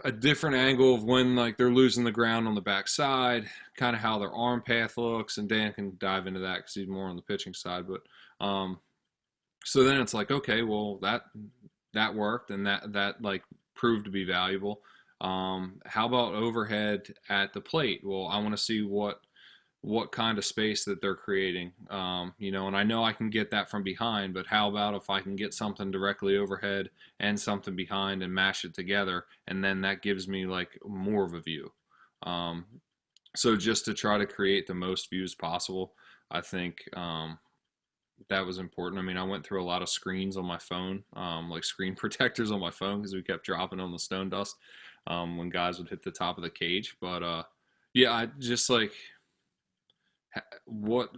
a different angle of when like they're losing the ground on the backside, kind of how their arm path looks, and Dan can dive into that because he's more on the pitching side. But so then it's like, okay, well that worked, and that like proved to be valuable. How about overhead at the plate? Well, I want to see what kind of space that they're creating, and I know I can get that from behind, but how about if I can get something directly overhead and something behind and mash it together, and then that gives me like more of a view. So just to try to create the most views possible, I think that was important. I mean, I went through a lot of screens on my phone, like screen protectors on my phone, because we kept dropping on the stone dust when guys would hit the top of the cage. But yeah, I just like, what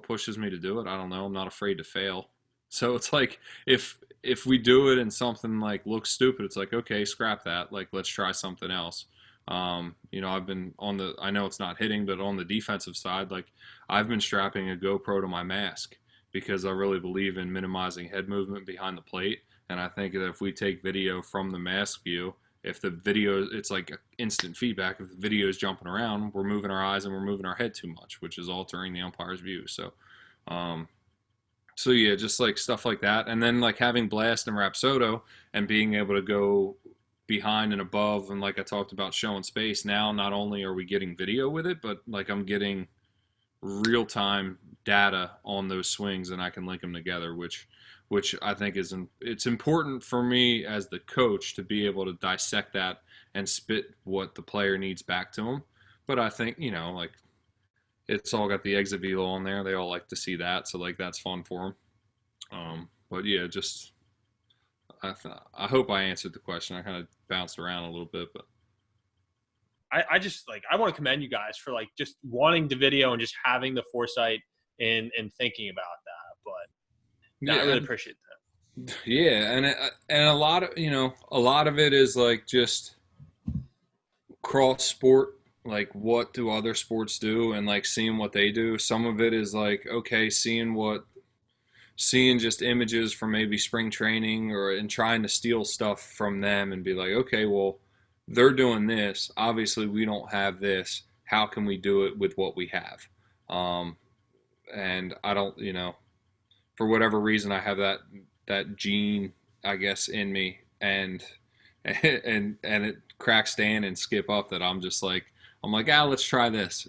pushes me to do it? I don't know. I'm not afraid to fail. So it's like if we do it and something like looks stupid, it's like, okay, scrap that. Like, let's try something else. I've been I know it's not hitting, but on the defensive side, like I've been strapping a GoPro to my mask because I really believe in minimizing head movement behind the plate. And I think that if we take video from the mask view, if the video, it's like instant feedback. If the video is jumping around, we're moving our eyes and we're moving our head too much, which is altering the umpire's view. So yeah, just like stuff like that. And then like having Blast and Rapsodo and being able to go behind and above, and like I talked about showing space, now not only are we getting video with it, but like I'm getting real-time data on those swings, and I can link them together, which I think it's important for me as the coach to be able to dissect that and spit what the player needs back to them. But I think, like it's all got the exit velo on there. They all like to see that. So like, that's fun for them. But yeah, just, I hope I answered the question. I kind of bounced around a little bit, but I just like, I want to commend you guys for like just wanting the video and just having the foresight and thinking about that. But no, yeah, I really appreciate that. Yeah, and a lot of it is like just cross sport, like what do other sports do, and like seeing what they do. Some of it is like, okay, seeing just images from maybe spring training and trying to steal stuff from them and be like, okay, well, they're doing this. Obviously, we don't have this. How can we do it with what we have? And I don't, for whatever reason, I have that gene, I guess, in me, and it cracks Dan and Skip up that I'm like, let's try this,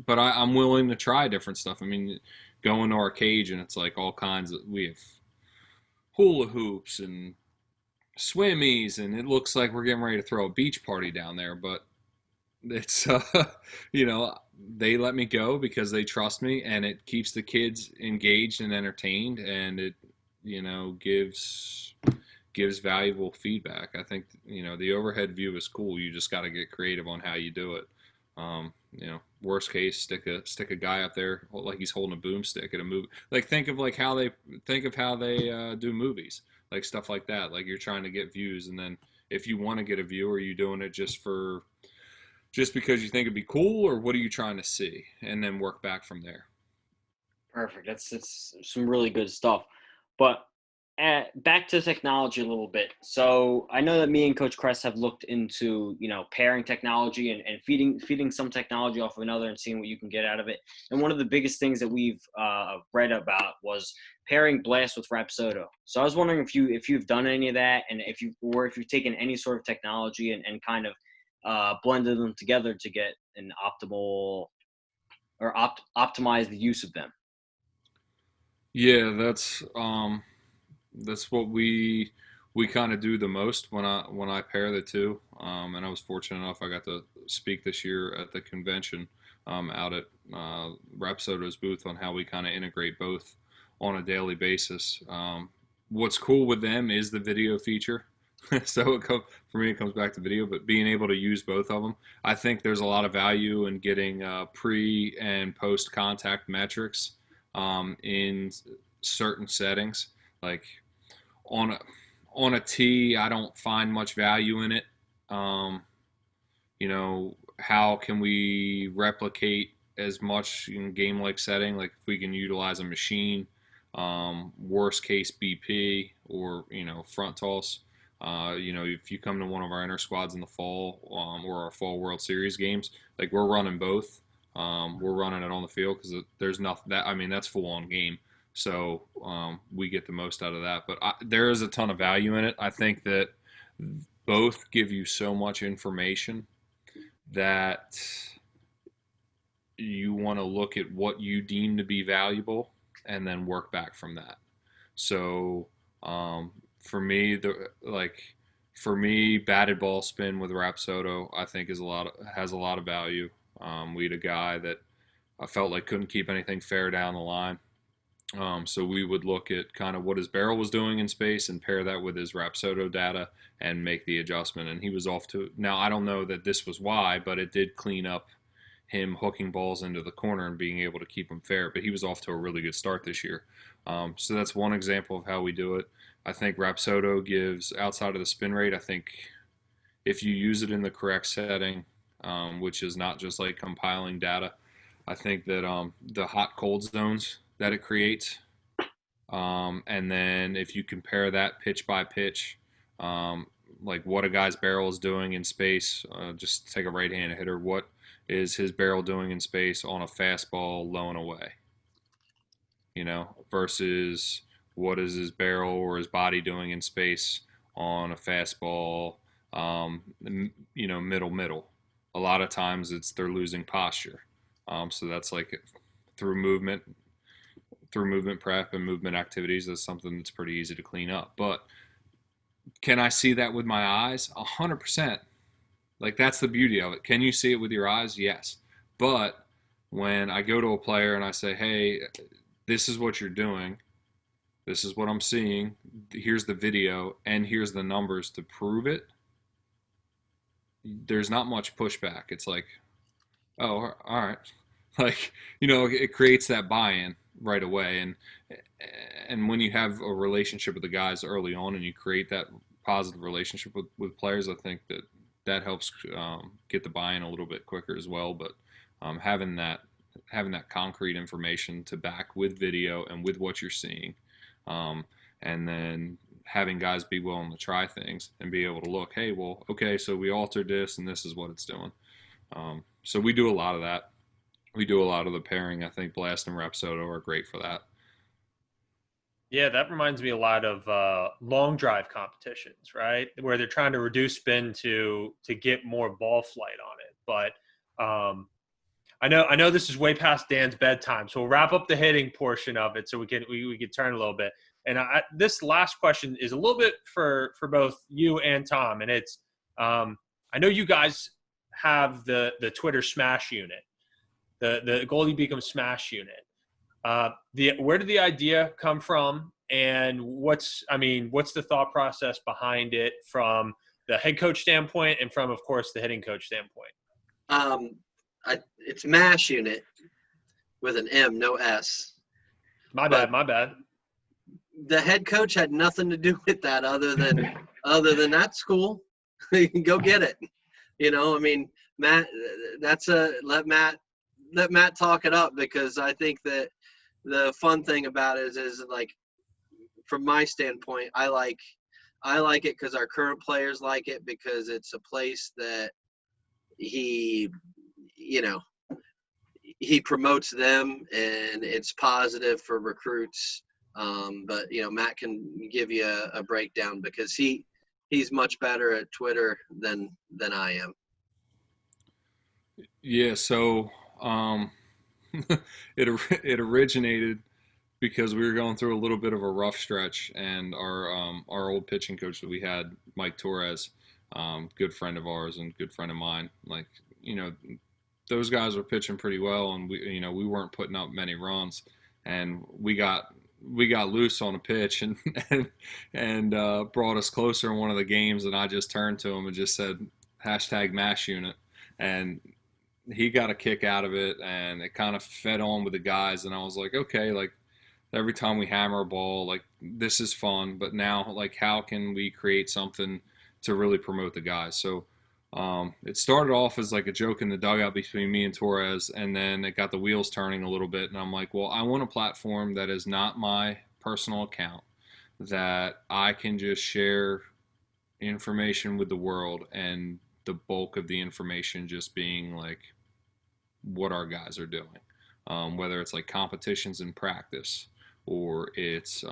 but I'm willing to try different stuff. I mean, going to our cage and it's like all kinds of, we have hula hoops and swimmies, and it looks like we're getting ready to throw a beach party down there, but it's they let me go because they trust me, and it keeps the kids engaged and entertained, and it gives valuable feedback. I think the overhead view is cool. You just got to get creative on how you do it. Worst case, stick a guy up there like he's holding a boomstick at a movie. Like think of how they do movies, like stuff like that. Like you're trying to get views, and then if you want to get a view, are you doing it just because you think it'd be cool, or what are you trying to see, and then work back from there. Perfect. That's some really good stuff. But back to technology a little bit. So I know that me and Coach Kress have looked into, pairing technology and feeding some technology off of another and seeing what you can get out of it. And one of the biggest things that we've read about was pairing Blast with Rapsodo. So I was wondering if you've done any of that, and if you've taken any sort of technology and kind of blended them together to get an optimal or optimize the use of them. Yeah, that's what we kind of do the most when I pair the two. And I was fortunate enough, I got to speak this year at the convention out at Rapsodo's booth on how we kind of integrate both on a daily basis. What's cool with them is the video feature. So for me, it comes back to video, but being able to use both of them, I think there's a lot of value in getting pre and post contact metrics in certain settings. Like on a tee, I don't find much value in it. How can we replicate as much in game-like setting? Like if we can utilize a machine, worst case BP or front toss. If you come to one of our inter squads in the fall or our fall World Series games, like we're running both. We're running it on the field because there's nothing that's full on game. So we get the most out of that. But there is a ton of value in it. I think that both give you so much information that you want to look at what you deem to be valuable and then work back from that. So for me, batted ball spin with Rapsodo, I think has a lot of value. We had a guy that I felt like couldn't keep anything fair down the line. So we would look at kind of what his barrel was doing in space and pair that with his Rapsodo data and make the adjustment. And he was off to, now I don't know that this was why, but it did clean up him hooking balls into the corner and being able to keep them fair. But he was off to a really good start this year. So that's one example of how we do it. I think Rapsodo gives, outside of the spin rate, I think if you use it in the correct setting, which is not just like compiling data, I think that the hot cold zones that it creates, and then if you compare that pitch by pitch, like what a guy's barrel is doing in space, just take a right-handed hitter, what is his barrel doing in space on a fastball low and away, versus what is his barrel or his body doing in space on a fastball, middle. A lot of times they're losing posture. So that's like through movement prep and movement activities, that's something that's pretty easy to clean up. But can I see that with my eyes? 100%. Like that's the beauty of it. Can you see it with your eyes? Yes. But when I go to a player and I say, hey, this is what you're doing, this is what I'm seeing, here's the video, and here's the numbers to prove it, there's not much pushback. It's like, oh, all right. Like, it creates that buy-in right away. And when you have a relationship with the guys early on and you create that positive relationship with players, I think that helps get the buy-in a little bit quicker as well. But having that concrete information to back with video and with what you're seeing, and then having guys be willing to try things and be able to look, hey, well, okay, so we altered this and this is what it's doing. So we do a lot of that. We do a lot of the pairing. I think Blast and Rapsodo are great for that. Yeah, that reminds me a lot of long drive competitions, right? Where they're trying to reduce spin to get more ball flight on it. But I know this is way past Dan's bedtime, so we'll wrap up the hitting portion of it so we can turn a little bit. And this last question is a little bit for both you and Tom, and it's I know you guys have the Twitter Smash unit, the Goldey Beacom Smash unit. Where did the idea come from, and what's the thought process behind it from the head coach standpoint and from, of course, the hitting coach standpoint? It's MASH unit with an M, no S. My bad. The head coach had nothing to do with that other than that's cool. You can go get it. Matt, let Matt talk it up, because I think that the fun thing about it is like, from my standpoint, I like it because our current players like it, because it's a place that he promotes them and it's positive for recruits. But Matt can give you a breakdown, because he's much better at Twitter than I am. Yeah, so it originated because we were going through a little bit of a rough stretch, and our old pitching coach that we had, Mike Torres, good friend of ours and good friend of mine, like, those guys were pitching pretty well, and we weren't putting up many runs, and we got we got loose on a pitch and brought us closer in one of the games, and I just turned to him and just said #MASH unit, and he got a kick out of it, and it kind of fed on with the guys, and I was like, okay, like every time we hammer a ball, like this is fun, but now like how can we create something to really promote the guys? So it started off as like a joke in the dugout between me and Torres, and then it got the wheels turning a little bit, and I'm like, well, I want a platform that is not my personal account, that I can just share information with the world, and the bulk of the information just being like what our guys are doing, whether it's like competitions in practice, or it's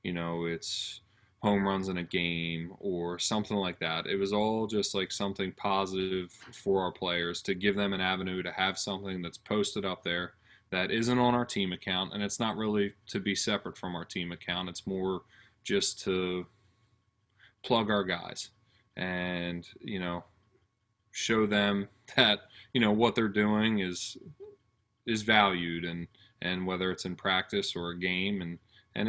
it's home runs in a game or something like that. It was all just like something positive for our players, to give them an avenue to have something that's posted up there that isn't on our team account, and it's not really to be separate from our team account. It's more just to plug our guys and show them that what they're doing is valued, and whether it's in practice or a game, and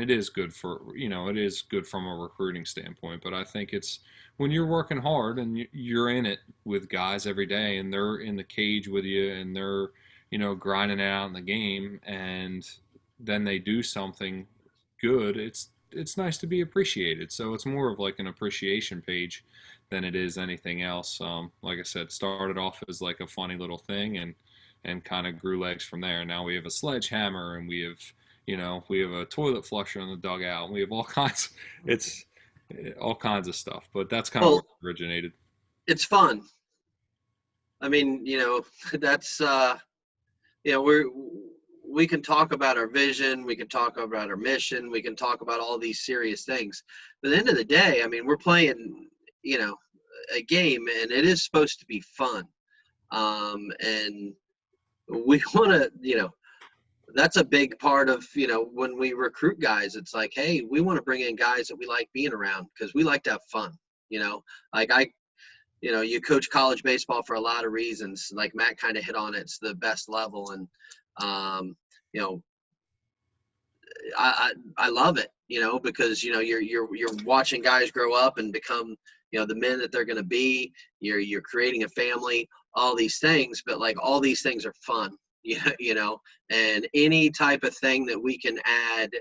it is good for it is good from a recruiting standpoint. But I think it's when you're working hard and you're in it with guys every day, and they're in the cage with you, and they're grinding it out in the game, and then they do something good, it's nice to be appreciated. So it's more of like an appreciation page than it is anything else. Like I said, started off as like a funny little thing, and kind of grew legs from there. Now we have a sledgehammer, and we have a toilet flusher in the dugout, and we have all kinds. It's all kinds of stuff, but that's kind of where it originated. It's fun. I mean, that's we can talk about our vision, we can talk about our mission, we can talk about all these serious things. But at the end of the day, I mean, we're playing, a game, and it is supposed to be fun. And we want to, that's a big part of, when we recruit guys, it's like, hey, we want to bring in guys that we like being around, because we like to have fun. Like you coach college baseball for a lot of reasons. Like Matt kind of hit on it. It's the best level. And, I love it, because, you're watching guys grow up and become, the men that they're going to be. You're creating a family, all these things, but like all these things are fun, and any type of thing that we can add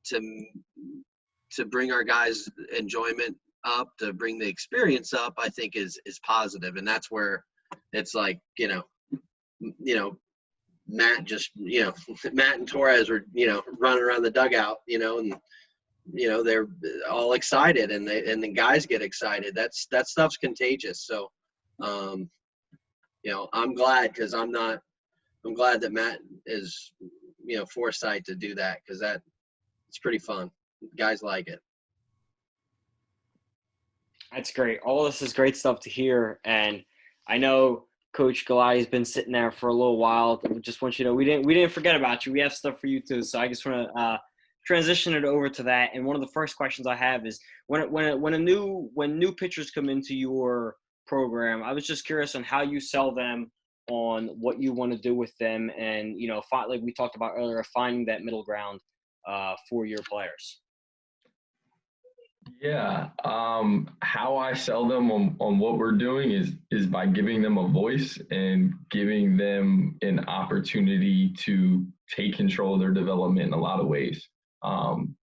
to bring our guys' enjoyment up, to bring the experience up, I think is positive. And that's where it's like, Matt just, Matt and Torres were, running around the dugout, and, they're all excited, and the guys get excited. That stuff's contagious. So, I'm glad, because I'm glad that Matt is, foresight to do that, because it's pretty fun. Guys like it. That's great. All this is great stuff to hear. And I know Coach Galati's been sitting there for a little while. We just want you to know we didn't forget about you. We have stuff for you too. So I just want to transition it over to that. And one of the first questions I have is when new pitchers come into your program, I was just curious on how you sell them, on what you want to do with them, and like we talked about earlier, finding that middle ground for your players. Yeah. How I sell them on what we're doing is by giving them a voice and giving them an opportunity to take control of their development in a lot of ways.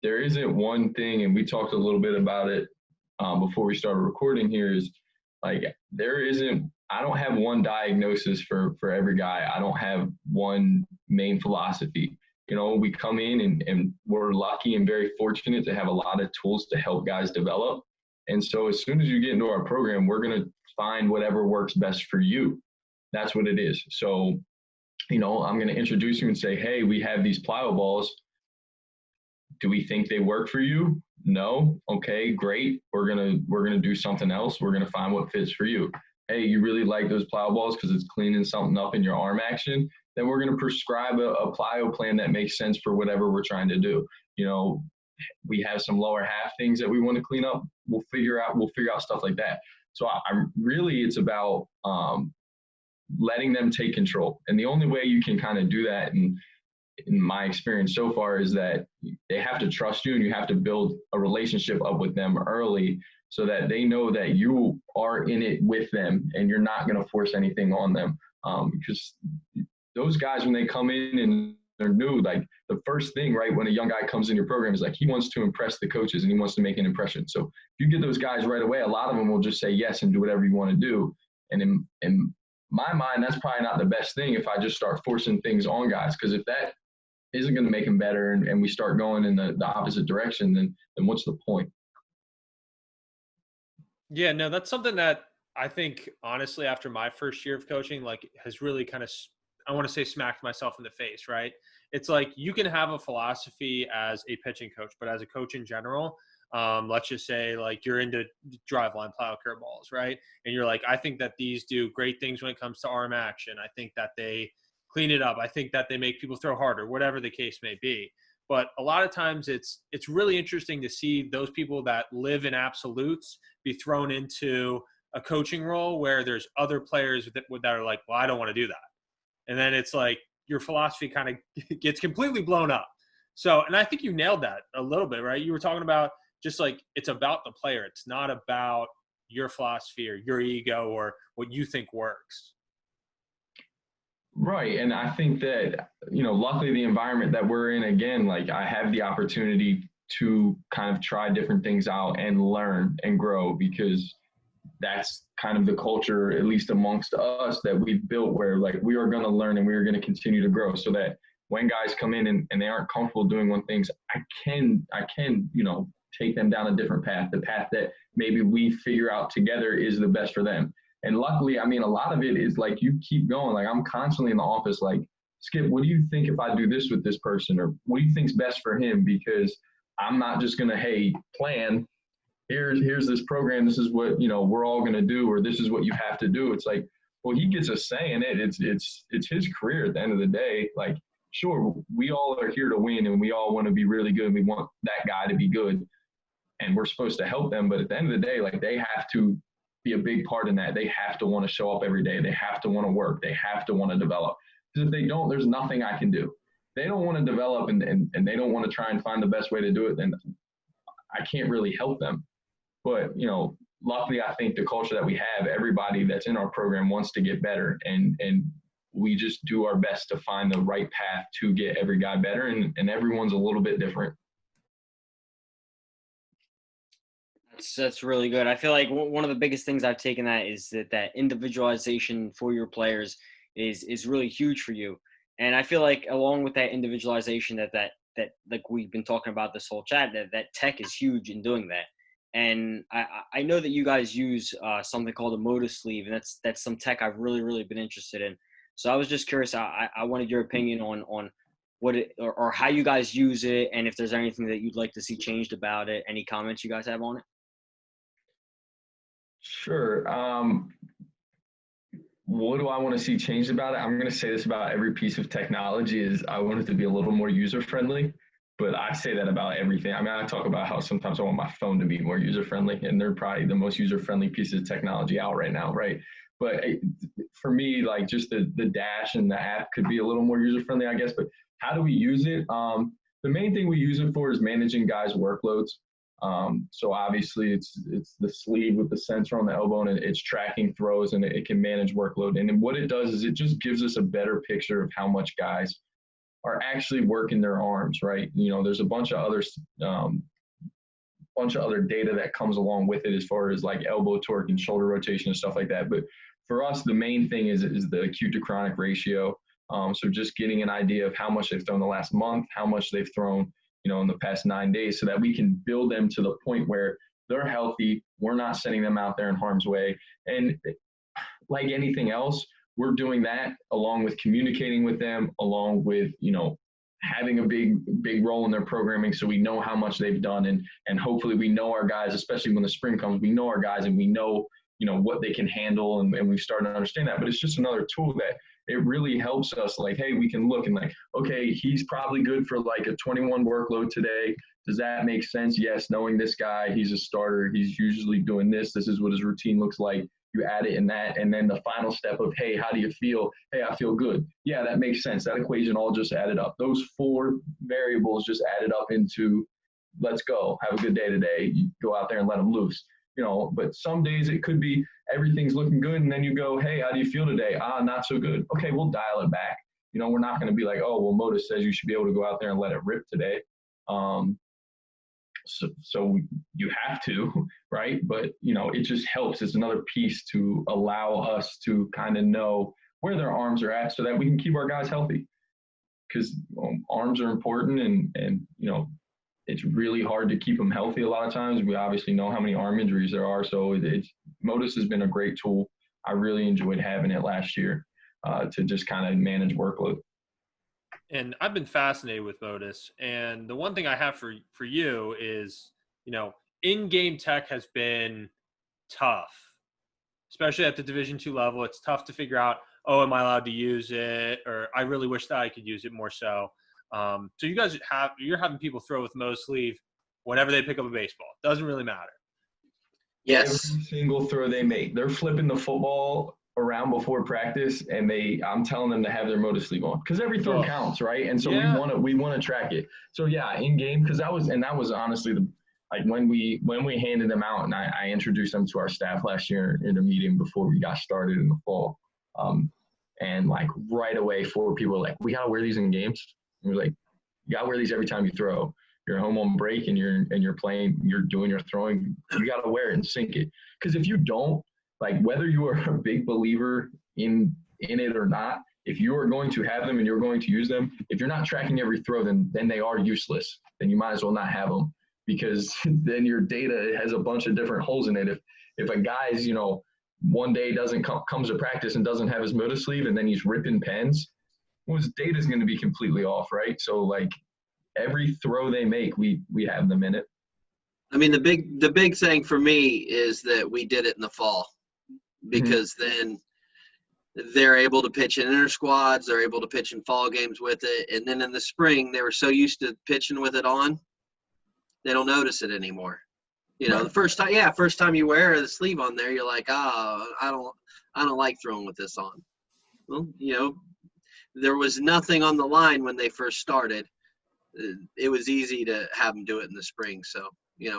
There isn't one thing, and we talked a little bit about it before we started recording here, is like I don't have one diagnosis for every guy. I don't have one main philosophy. We come in and we're lucky and very fortunate to have a lot of tools to help guys develop. And so as soon as you get into our program, we're going to find whatever works best for you. That's what it is. So, I'm going to introduce you and say, hey, we have these plyo balls. Do we think they work for you? No. Okay, great. We're going to do something else. We're going to find what fits for you. Hey, you really like those plyo balls because it's cleaning something up in your arm action? Then we're going to prescribe a plyo plan that makes sense for whatever we're trying to do. We have some lower half things that we want to clean up. We'll figure out stuff like that. So it's about letting them take control. And the only way you can kind of do that in my experience so far, is that they have to trust you, and you have to build a relationship up with them early so that they know that you are in it with them and you're not going to force anything on them. Because those guys, when they come in and they're new, like the first thing, right, when a young guy comes in your program is like he wants to impress the coaches and he wants to make an impression. So if you get those guys right away, a lot of them will just say yes and do whatever you want to do. And in my mind, that's probably not the best thing if I just start forcing things on guys, because if that isn't going to make them better and we start going in the opposite direction, then what's the point? Yeah, no, that's something that I think, honestly, after my first year of coaching, like, has really kind of, I want to say, smacked myself in the face, right? It's like you can have a philosophy as a pitching coach, but as a coach in general, let's just say like you're into driveline plow curve balls, right? And you're like, I think that these do great things when it comes to arm action. I think that they clean it up. I think that they make people throw harder, whatever the case may be. But a lot of times it's really interesting to see those people that live in absolutes be thrown into a coaching role where there's other players that are like, well, I don't want to do that. And then it's like your philosophy kind of gets completely blown up. So, and I think you nailed that a little bit, right? You were talking about just like, it's about the player. It's not about your philosophy or your ego or what you think works. Right. And I think that, luckily the environment that we're in, again, like I have the opportunity to kind of try different things out and learn and grow, because that's kind of the culture, at least amongst us, that we've built, where like we are going to learn and we are going to continue to grow, so that when guys come in and they aren't comfortable doing one thing, I can, take them down a different path, the path that maybe we figure out together is the best for them. And luckily, I mean, a lot of it is like you keep going. Like I'm constantly in the office like, Skip, what do you think if I do this with this person? Or what do you think's best for him? Because I'm not just going to, hey, plan, here's this program, this is what, we're all going to do, or this is what you have to do. It's like, well, he gets a say in it. It's his career at the end of the day. Like, sure, we all are here to win and we all want to be really good. We want that guy to be good and we're supposed to help them. But at the end of the day, like they have to be a big part in that. They have to want to show up every day. They have to want to work. They have to want to develop. Because if they don't, there's nothing I can do. They don't want to develop and they don't want to try and find the best way to do it, then I can't really help them. But, luckily, I think the culture that we have, everybody that's in our program wants to get better. And we just do our best to find the right path to get every guy better. And everyone's a little bit different. That's really good. I feel like one of the biggest things I've taken that is that individualization for your players is really huge for you. And I feel like along with that individualization that like we've been talking about this whole chat, that tech is huge in doing that. And I know that you guys use something called a Motus sleeve, and that's some tech I've really been interested in. So I was just curious. I wanted your opinion on what it or how you guys use it, and if there's anything that you'd like to see changed about it. Any comments you guys have on it? Sure. What do I want to see changed about it? I'm going to say this about every piece of technology is I want it to be a little more user-friendly, but I say that about everything. I mean, I talk about how sometimes I want my phone to be more user-friendly, and they're probably the most user-friendly pieces of technology out right now, right? But for me, like just the dash and the app could be a little more user-friendly, I guess. But how do we use it? The main thing we use it for is managing guys' workloads. So obviously it's the sleeve with the sensor on the elbow, and it's tracking throws, and it can manage workload. And then what it does is it just gives us a better picture of how much guys are actually working their arms, right? There's a bunch of other data that comes along with it as far as like elbow torque and shoulder rotation and stuff like that. But for us, the main thing is the acute to chronic ratio. So just getting an idea of how much they've thrown the last month, how much they've thrown in the past 9 days, so that we can build them to the point where they're healthy. We're not sending them out there in harm's way. And like anything else, we're doing that along with communicating with them, along with, having a big role in their programming. So we know how much they've done. And hopefully we know our guys, especially when the spring comes, we know our guys and we know, what they can handle. And we've started to understand that, but it's just another tool that it really helps us. Like, hey, we can look and like, okay, he's probably good for like a 21 workload today. Does that make sense? Yes. Knowing this guy, he's a starter. He's usually doing this. This is what his routine looks like. you add it in that, and then the final step of, hey, how do you feel? Hey, I feel good. Yeah, that makes sense. That equation all just added up. Those 4 variables just added up into, let's go, have a good day today. You go out there and let them loose. But some days it could be everything's looking good, and then you go, hey, how do you feel today? Not so good. Okay, we'll dial it back. We're not going to be like, oh, well, Motus says you should be able to go out there and let it rip today. So you have to, right? But, it just helps. It's another piece to allow us to kind of know where their arms are at so that we can keep our guys healthy. Because arms are important, and it's really hard to keep them healthy a lot of times. We obviously know how many arm injuries there are. So Motus has been a great tool. I really enjoyed having it last year to just kind of manage workload. And I've been fascinated with Motus. And the one thing I have for you is, in-game tech has been tough, especially at the Division II level. It's tough to figure out, oh, am I allowed to use it? Or I really wish that I could use it more so. So you're having people throw with Mo sleeve whenever they pick up a baseball. Doesn't really matter. Yes. Every single throw they make, they're flipping the football around before practice, and I'm telling them to have their Motus sleeve on, because every throw counts, right? And so we want to track it. So yeah, in game, because that was honestly when we handed them out, and I introduced them to our staff last year in a meeting before we got started in the fall, and right away 4 people were like, we gotta wear these in games. And we're like, you gotta wear these every time you throw. You're home on break and you're playing, you're doing your throwing, you gotta wear it and sync it. Because if you don't, whether you are a big believer in it or not, if you are going to have them and you're going to use them, if you're not tracking every throw, then they are useless. Then you might as well not have them, because then your data has a bunch of different holes in it. If a guy's, one day comes to practice and doesn't have his Motus sleeve, and then he's ripping pens, well, his data is going to be completely off, right? So every throw they make, we have them in it. I mean, the big thing for me is that we did it in the fall, because then they're able to pitch in inter squads, they're able to pitch in fall games with it, and then in the spring they were so used to pitching with it on, they don't notice it anymore. Right. The first time you wear the sleeve on there, you're like, I don't like throwing with this on. Well, there was nothing on the line when they first started. It was easy to have them do it in the spring. So,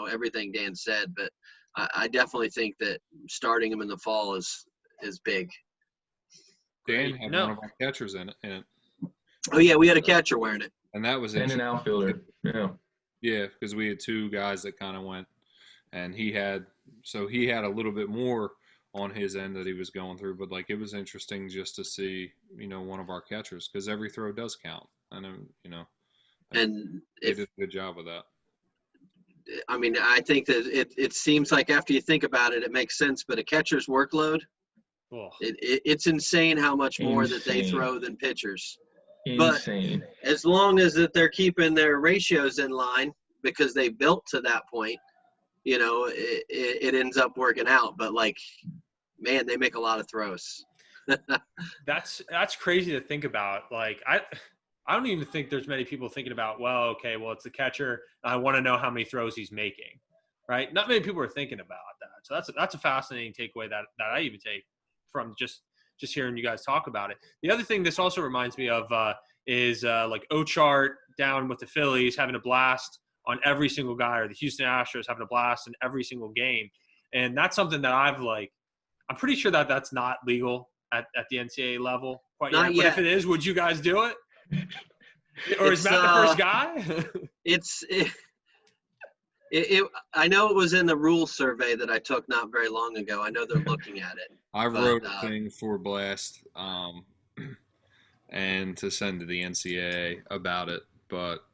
everything Dan said, but I definitely think that starting them in the fall is big. Dan had one of our catchers in it. Oh yeah, we had a catcher wearing it. And that was And an outfielder. Yeah. Yeah, because we had 2 guys that kind of went, and he had a little bit more on his end that he was going through, but it was interesting just to see, one of our catchers, because every throw does count. And And they did a good job of that. I mean, I think that it seems like after you think about it, it makes sense, but a catcher's workload, it's insane how much more that they throw than pitchers. Insane. But as long as that they're keeping their ratios in line, because they built to that point, it ends up working out. But man, they make a lot of throws. That's crazy to think about. I don't even think there's many people thinking about, it's the catcher. I want to know how many throws he's making, right? Not many people are thinking about that. So that's a fascinating takeaway that I even take from just hearing you guys talk about it. The other thing this also reminds me of is Ochart down with the Phillies having a blast on every single guy, or the Houston Astros having a blast in every single game. And that's something that I'm pretty sure that that's not legal at the NCAA level quite yet. But if it is, would you guys do it? Or is Matt the first guy? I know it was in the rules survey that I took not very long ago. I know they're looking at it. I wrote a thing for Blast and to send to the NCAA about it, but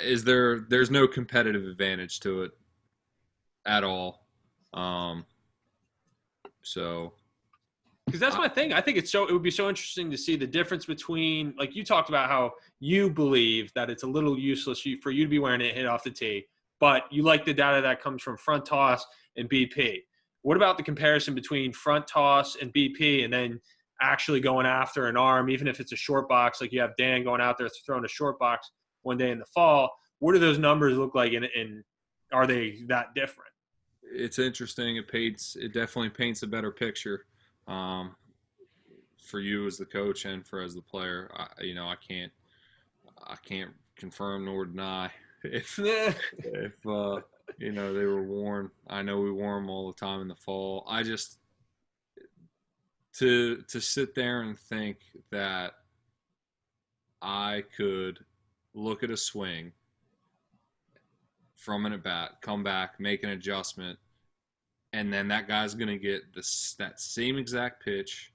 there's no competitive advantage to it at all. Because that's my thing. I think it would be so interesting to see the difference between, you talked about how you believe that it's a little useless for you to be wearing it hit off the tee, but you like the data that comes from front toss and BP. What about the comparison between front toss and BP, and then actually going after an arm, even if it's a short box, like you have Dan going out there throwing a short box one day in the fall? What do those numbers look like, and are they that different? it's interesting. It definitely paints a better picture for you as the coach and for as the player. I can't confirm nor deny if they were worn. I know we wore them all the time in the fall. I just to sit there and think that I could look at a swing from an at bat, come back, make an adjustment, and then that guy's going to get that same exact pitch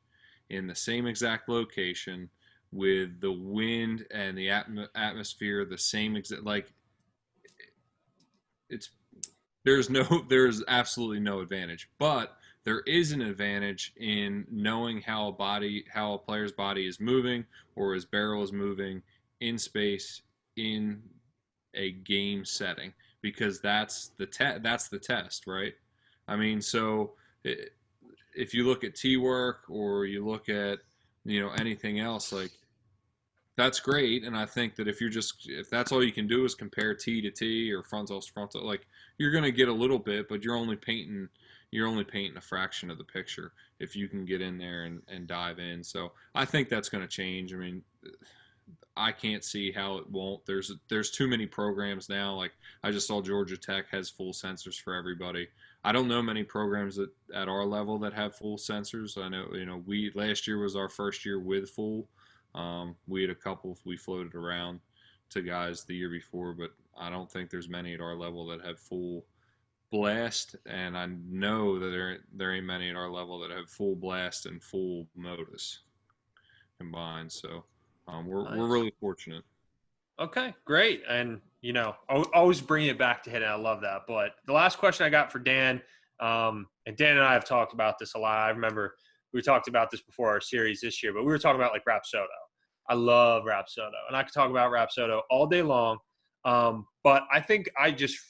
in the same exact location with the wind and the atmosphere the same exact, like, there's absolutely no advantage, but there is an advantage in knowing how a player's body is moving or his barrel is moving in space in a game setting, because that's the test, right? I mean, so if you look at tee work or you look at anything else, like, that's great. And I think that if that's all you can do is compare tee to tee or frontal to frontal, like, you're going to get a little bit, but you're only painting a fraction of the picture if you can get in there and dive in. So I think that's going to change. I mean, I can't see how it won't. There's too many programs now. Like, I just saw Georgia Tech has full sensors for everybody. I don't know many programs at our level that have full sensors. I know, last year was our first year with full. We had a couple we floated around to guys the year before, but I don't think there's many at our level that have full blast, and I know that there ain't many at our level that have full blast and full Motus combined. So we're really fortunate. Okay, great. And, always bring it back to hitting. I love that. But the last question I got for Dan, and Dan and I have talked about this a lot. I remember we talked about this before our series this year, but we were talking about, like, Rapsodo. I love Rapsodo, and I could talk about Rapsodo all day long. But I think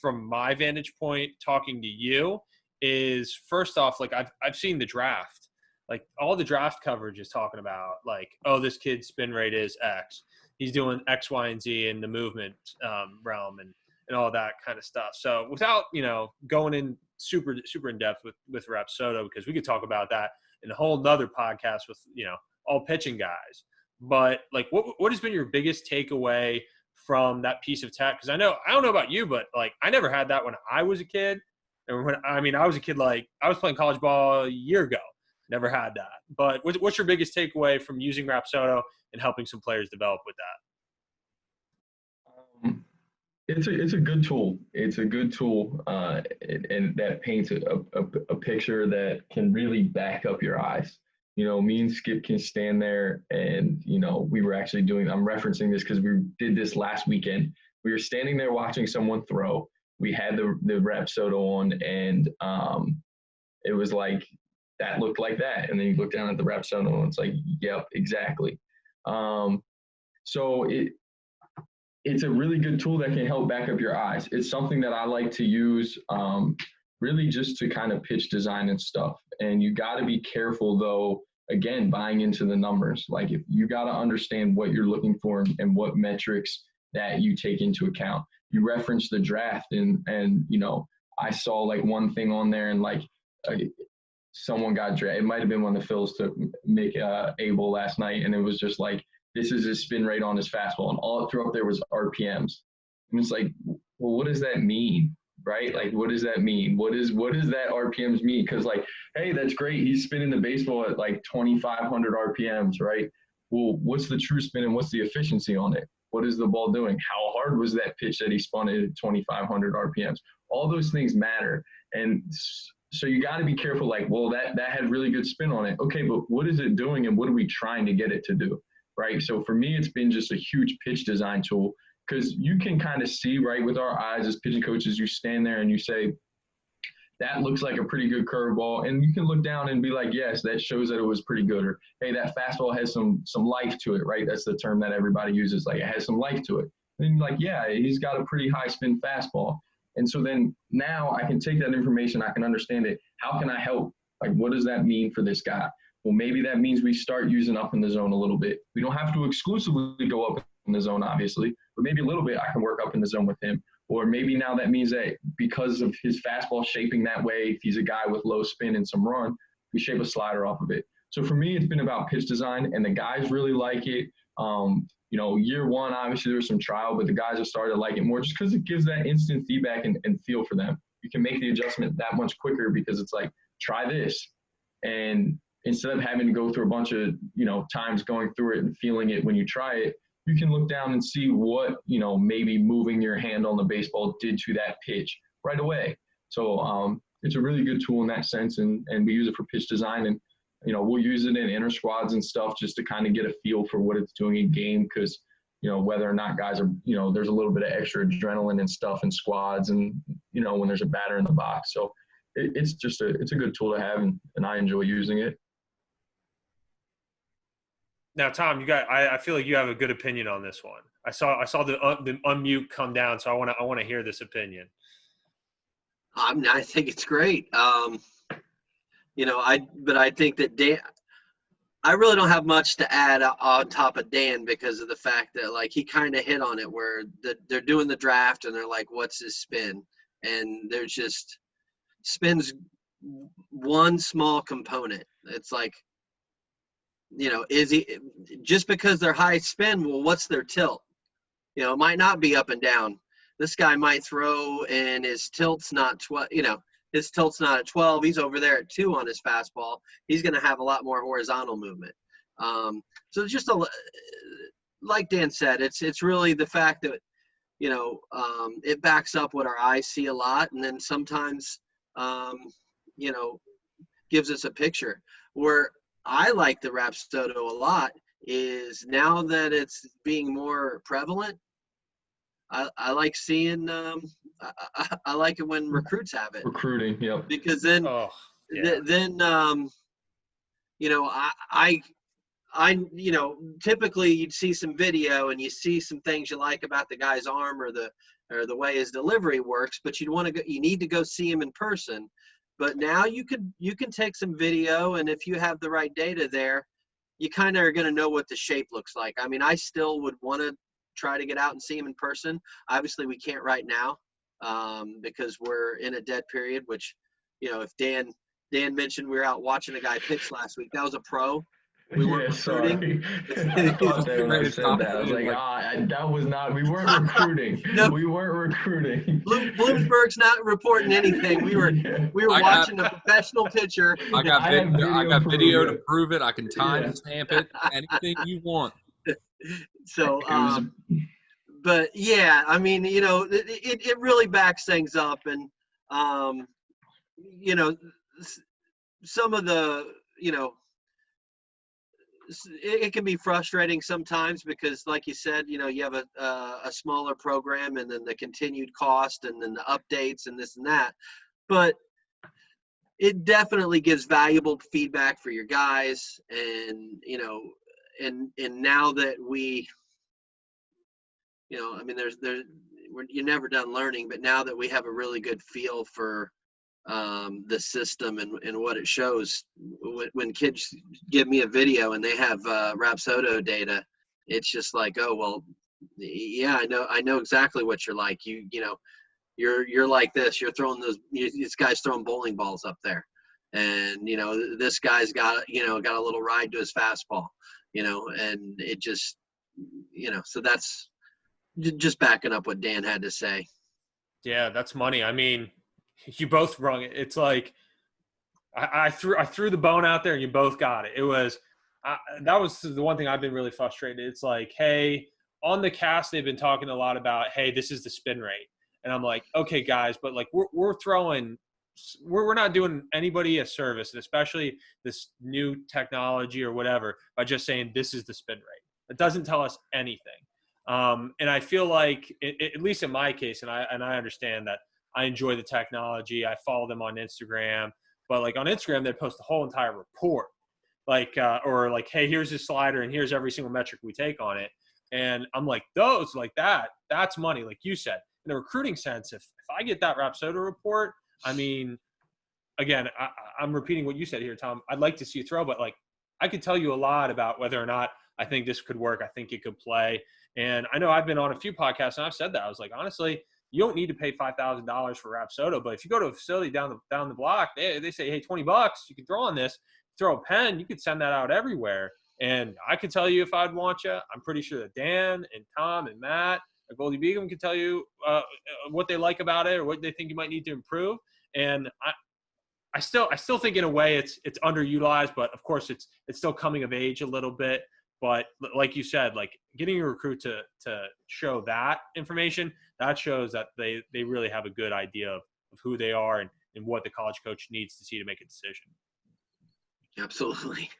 from my vantage point, talking to you, is first off, like, I've seen the draft. Like, all the draft coverage is talking about, like, oh, this kid's spin rate is X. He's doing X, Y, and Z in the movement realm and all that kind of stuff. So without, going in super, super in depth with Rapsodo, because we could talk about that in a whole nother podcast with, all pitching guys. But, like, what has been your biggest takeaway from that piece of tech? Because I don't know about you, but, like, I never had that when I was a kid. And I was a kid, like, I was playing college ball a year ago. Never had that. But what's your biggest takeaway from using Rapsodo and helping some players develop with that? It's a good tool. It's a good tool, and that paints a picture that can really back up your eyes. Me and Skip can stand there, and we were actually I'm referencing this because we did this last weekend. We were standing there watching someone throw. We had the Rapsodo on, and it was like, that looked like that. And then you look down at the Rapsodo and it's like, yep, exactly. So it's a really good tool that can help back up your eyes. It's something that I like to use really just to kind of pitch design and stuff. And you got to be careful, though, again, buying into the numbers. Like, if you got to understand what you're looking for and what metrics that you take into account. You reference the draft and I saw, like, one thing on there, and, like, someone got drafted. It might have been when the Phils took Mick Abel last night, and it was just like, this is his spin rate on his fastball, and all it threw up there was RPMs. And it's like, well, what does that mean, right? Like, what does that mean? What does that RPMs mean? Because, like, hey, that's great. He's spinning the baseball at like 2,500 RPMs, right? Well, what's the true spin and what's the efficiency on it? What is the ball doing? How hard was that pitch that he spun at 2,500 RPMs? All those things matter. And so you got to be careful, like, well, that had really good spin on it. Okay, but what is it doing and what are we trying to get it to do, right? So for me, it's been just a huge pitch design tool, because you can kind of see, right, with our eyes as pitching coaches, you stand there and you say, that looks like a pretty good curveball. And you can look down and be like, yes, that shows that it was pretty good. Or, hey, that fastball has some life to it, right? That's the term that everybody uses, like, it has some life to it. And you're like, yeah, he's got a pretty high spin fastball. And so then now I can take that information, I can understand it. How can I help? Like, what does that mean for this guy? Well, maybe that means we start using up in the zone a little bit. We don't have to exclusively go up in the zone, obviously, but maybe a little bit I can work up in the zone with him. Or maybe now that means that because of his fastball shaping that way, if he's a guy with low spin and some run, we shape a slider off of it. So for me, it's been about pitch design, and the guys really like it. Year one, obviously there was some trial, but the guys have started to like it more just because it gives that instant feedback and feel for them. You can make the adjustment that much quicker because it's like, try this. And instead of having to go through a bunch of, times going through it and feeling it when you try it, you can look down and see what, maybe moving your hand on the baseball did to that pitch right away. So it's a really good tool in that sense, and we use it for pitch design. And, we'll use it in inter squads and stuff just to kind of get a feel for what it's doing in game because, whether or not guys are, there's a little bit of extra adrenaline and stuff in squads and, when there's a batter in the box. So it's a good tool to have, and I enjoy using it. Now, Tom, I feel like you have a good opinion on this one. I saw the unmute come down, so I want to hear this opinion. I think it's great. I think that Dan, I really don't have much to add on top of Dan because of the fact that like he kind of hit on it where they're doing the draft and they're like, what's his spin? And there's just spin's one small component. It's like, is he just because they're high spin? Well, what's their tilt? It might not be up and down. This guy might throw and his tilt's not 12, his tilt's not at 12. He's over there at 2 on his fastball. He's going to have a lot more horizontal movement. So just like Dan said, it's really the fact that, it backs up what our eyes see a lot. And then sometimes, gives us a picture. Where I like the Rapsodo a lot is now that it's being more prevalent, I like seeing I like it when recruits have it. Recruiting, yep. Because then typically you'd see some video and you see some things you like about the guy's arm or the way his delivery works, but you need to go see him in person. But now you can take some video, and if you have the right data there, you kind of are going to know what the shape looks like. I mean, I still would want to try to get out and see him in person. Obviously, we can't right now because we're in a dead period, which, if Dan mentioned we were out watching a guy pitch last week. That was a pro. We weren't recruiting. I thought that when I said that. I was like, that was not – we weren't recruiting. No. We weren't recruiting. Bloomberg's not reporting anything. We were watching a professional pitcher. I got video to prove it. I can time stamp it. Anything you want. So, but yeah, I mean, it really backs things up, and some of the, it can be frustrating sometimes because, like you said, you have a smaller program, and then the continued cost, and then the updates, and this and that. But it definitely gives valuable feedback for your guys, and and now that we, you're never done learning, but now that we have a really good feel for the system and what it shows, when kids give me a video and they have Rapsodo data, it's just like, oh, well, yeah, I know exactly what you're like. You're like this. You're throwing this guy's throwing bowling balls up there, and this guy's got a little ride to his fastball, and it just so that's just backing up what Dan had to say. Yeah, that's money. I mean, you both rung it. It's like I threw the bone out there and you both got it. It was that was the one thing I've been really frustrated. It's like, hey, on the cast they've been talking a lot about, hey, this is the spin rate, and I'm like, okay, guys, but like we're not doing anybody a service, and especially this new technology or whatever, by just saying this is the spin rate. It doesn't tell us anything. And I feel like, at least in my case, and I understand that I enjoy the technology. I follow them on Instagram, but like on Instagram, they post the whole entire report, like, or like, hey, here's his slider and here's every single metric we take on it. And I'm like, those like that's money. Like you said, in a recruiting sense, if I get that Rapsodo report, I mean, again, I'm repeating what you said here, Tom. I'd like to see you throw, but like, I could tell you a lot about whether or not I think this could work. I think it could play. And I know I've been on a few podcasts and I've said that. I was like, honestly, you don't need to pay $5,000 for Rapsodo. But if you go to a facility down the block, they say, hey, $20, you can throw on this, throw a pen, you could send that out everywhere. And I could tell you if I'd want you. I'm pretty sure that Dan and Tom and Matt at Goldey Beacom can tell you what they like about it or what they think you might need to improve. And I still think in a way it's underutilized, but of course it's still coming of age a little bit. But like you said, like getting a recruit to show that information, that shows that they really have a good idea of who they are and what the college coach needs to see to make a decision. Absolutely.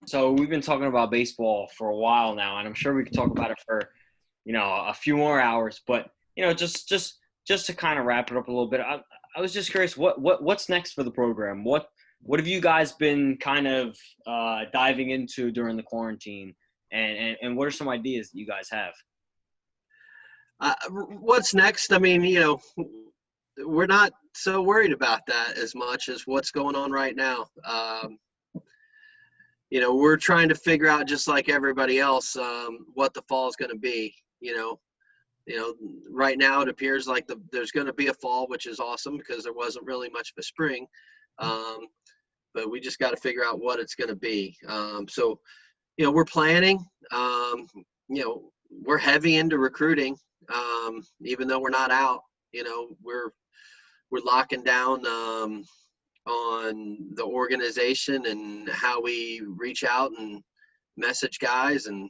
So we've been talking about baseball for a while now, and I'm sure we could talk about it for, a few more hours. But, just to kind of wrap it up a little bit, I was just curious, what's next for the program? What have you guys been kind of diving into during the quarantine, and what are some ideas that you guys have? What's next? I mean, we're not so worried about that as much as what's going on right now. We're trying to figure out, just like everybody else, what the fall is going to be. Right now it appears like there's going to be a fall, which is awesome because there wasn't really much of a spring. But we just got to figure out what it's going to be. So, we're planning. We're heavy into recruiting, even though we're not out. We're locking down on the organization and how we reach out and message guys and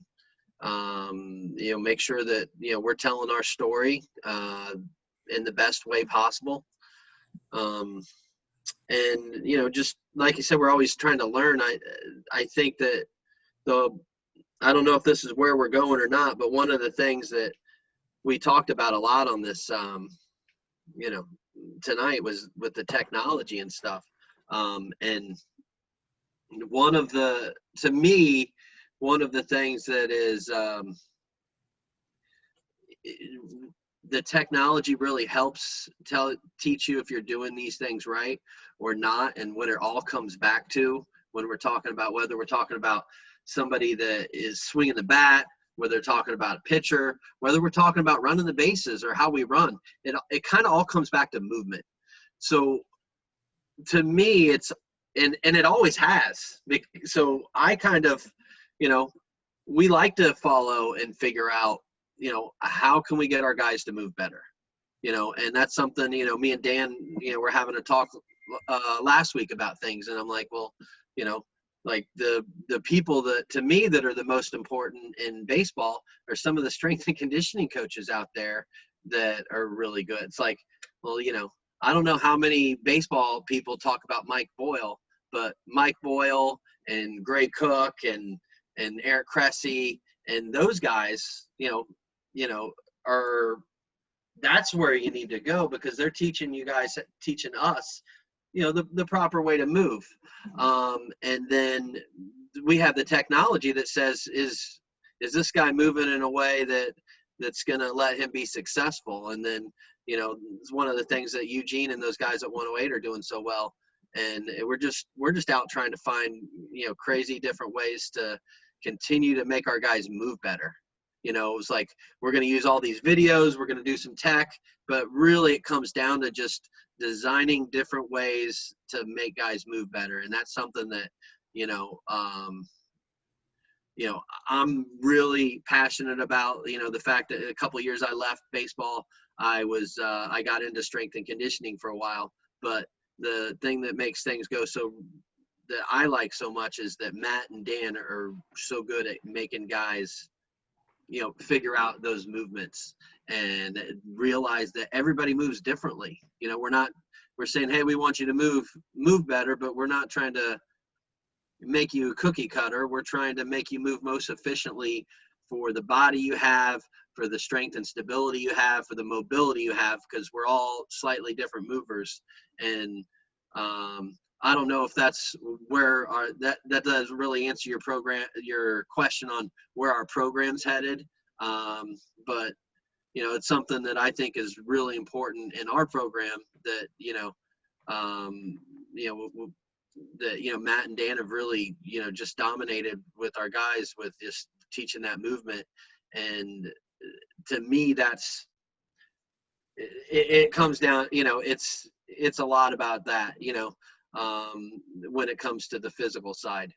make sure that we're telling our story in the best way possible. And just like you said, we're always trying to learn. I think that I don't know if this is where we're going or not, but one of the things that we talked about a lot on this tonight was with the technology and stuff. And one of the things that is the technology really helps teach you if you're doing these things right or not, and what it all comes back to when we're talking about, whether we're talking about somebody that is swinging the bat, whether they're talking about a pitcher, whether we're talking about running the bases or how we run, it kind of all comes back to movement. So to me, it's, and it always has. So I kind of, we like to follow and figure out, how can we get our guys to move better? And that's something, me and Dan, we're having a talk last week about things. And I'm like, well, like the people that, to me, that are the most important in baseball are some of the strength and conditioning coaches out there that are really good. It's like, well, I don't know how many baseball people talk about Mike Boyle, but Mike Boyle and Gray Cook and Eric Cressy and those guys, are, that's where you need to go, because they're teaching us, the proper way to move. And then we have the technology that says, is this guy moving in a way that's going to let him be successful? And then, it's one of the things that Eugene and those guys at 108 are doing so well. And we're just out trying to find, crazy different ways to continue to make our guys move better. It's like, we're going to use all these videos, we're going to do some tech, but really it comes down to just designing different ways to make guys move better. And that's something that, I'm really passionate about. The fact that a couple of years I left baseball, I got into strength and conditioning for a while, but the thing that makes things go so that I like so much is that Matt and Dan are so good at making guys, figure out those movements and realize that everybody moves differently. We're saying, hey, we want you to move better, but we're not trying to make you a cookie cutter. We're trying to make you move most efficiently for the body you have, for the strength and stability you have, for the mobility you have, because we're all slightly different movers. And I don't know if that's where that does really answer your question on where our program's headed. But it's something that I think is really important in our program that, that, Matt and Dan have really, just dominated with our guys with just teaching that movement. And to me, that's it comes down, it's a lot about that, when it comes to the physical side.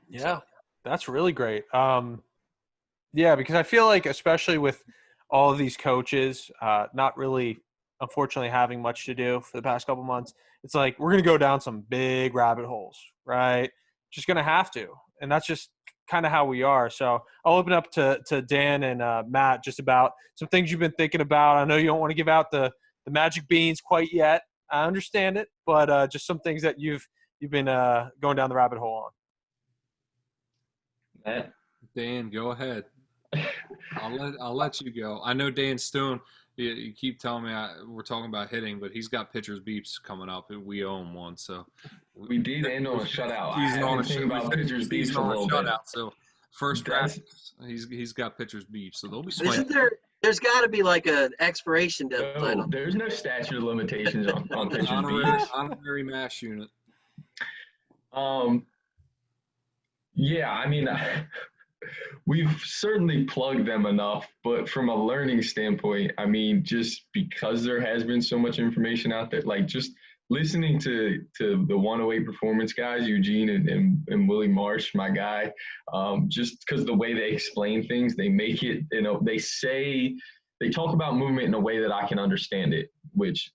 Yeah, that's really great. Yeah, because I feel like, especially with all of these coaches, not really, unfortunately, having much to do for the past couple months, it's like we're going to go down some big rabbit holes, right? Just going to have to. And that's just kind of how we are. So I'll open up to Dan and Matt just about some things you've been thinking about. I know you don't want to give out the magic beans quite yet. I understand it, but just some things that you've been going down the rabbit hole on. Matt? Dan, go ahead. I'll let you go. I know Dan Stone. You keep telling me we're talking about hitting, but he's got pitchers beeps coming up. We owe him one, so We did end on a shutout. Season on a pitchers beeps a little bit. shutout. So first practice, he's got pitchers beeps, so they'll be swinging. There's got to be like an expiration deadline. No, there's no statute of limitations on pitchers beeps. Honorary mash unit. Yeah, I mean, we've certainly plugged them enough, but from a learning standpoint, I mean, just because there has been so much information out there, like just listening to the 108 performance guys, Eugene and Willie Marsh, my guy, just because the way they explain things, they make it, they talk about movement in a way that I can understand it, which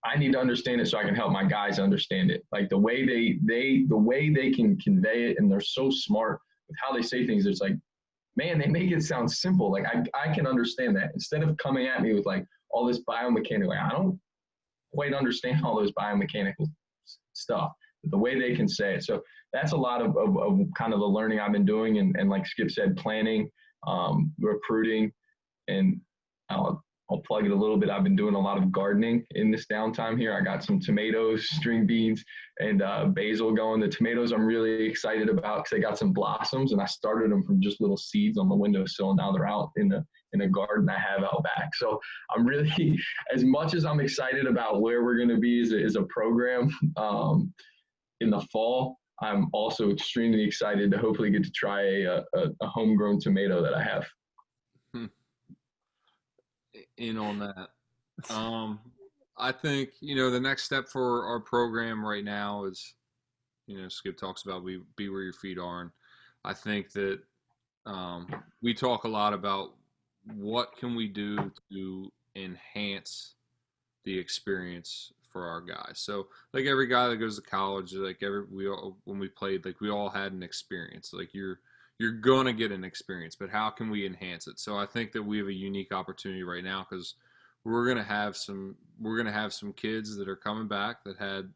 I need to understand it so I can help my guys understand it. Like the way they can convey it, and they're so smart with how they say things. It's like, man, they make it sound simple. Like I can understand that instead of coming at me with like all this biomechanical. Like, I don't quite understand all those biomechanical stuff, but the way they can say it. So that's a lot of kind of the learning I've been doing, and like Skip said, planning, recruiting, and I'll plug it a little bit. I've been doing a lot of gardening in this downtime here. I got some tomatoes, string beans, and basil going. The tomatoes I'm really excited about because they got some blossoms, and I started them from just little seeds on the windowsill, and now they're out in the garden I have out back. So I'm really, as much as I'm excited about where we're going to be as a program in the fall, I'm also extremely excited to hopefully get to try a homegrown tomato that I have. In on that. I think, the next step for our program right now is, Skip talks about be where your feet are. And I think that we talk a lot about what can we do to enhance the experience for our guys. So like every guy that goes to college, like when we played, like we all had an experience. Like you're going to get an experience, but how can we enhance it? So I think that we have a unique opportunity right now because we're going to have some kids that are coming back that had,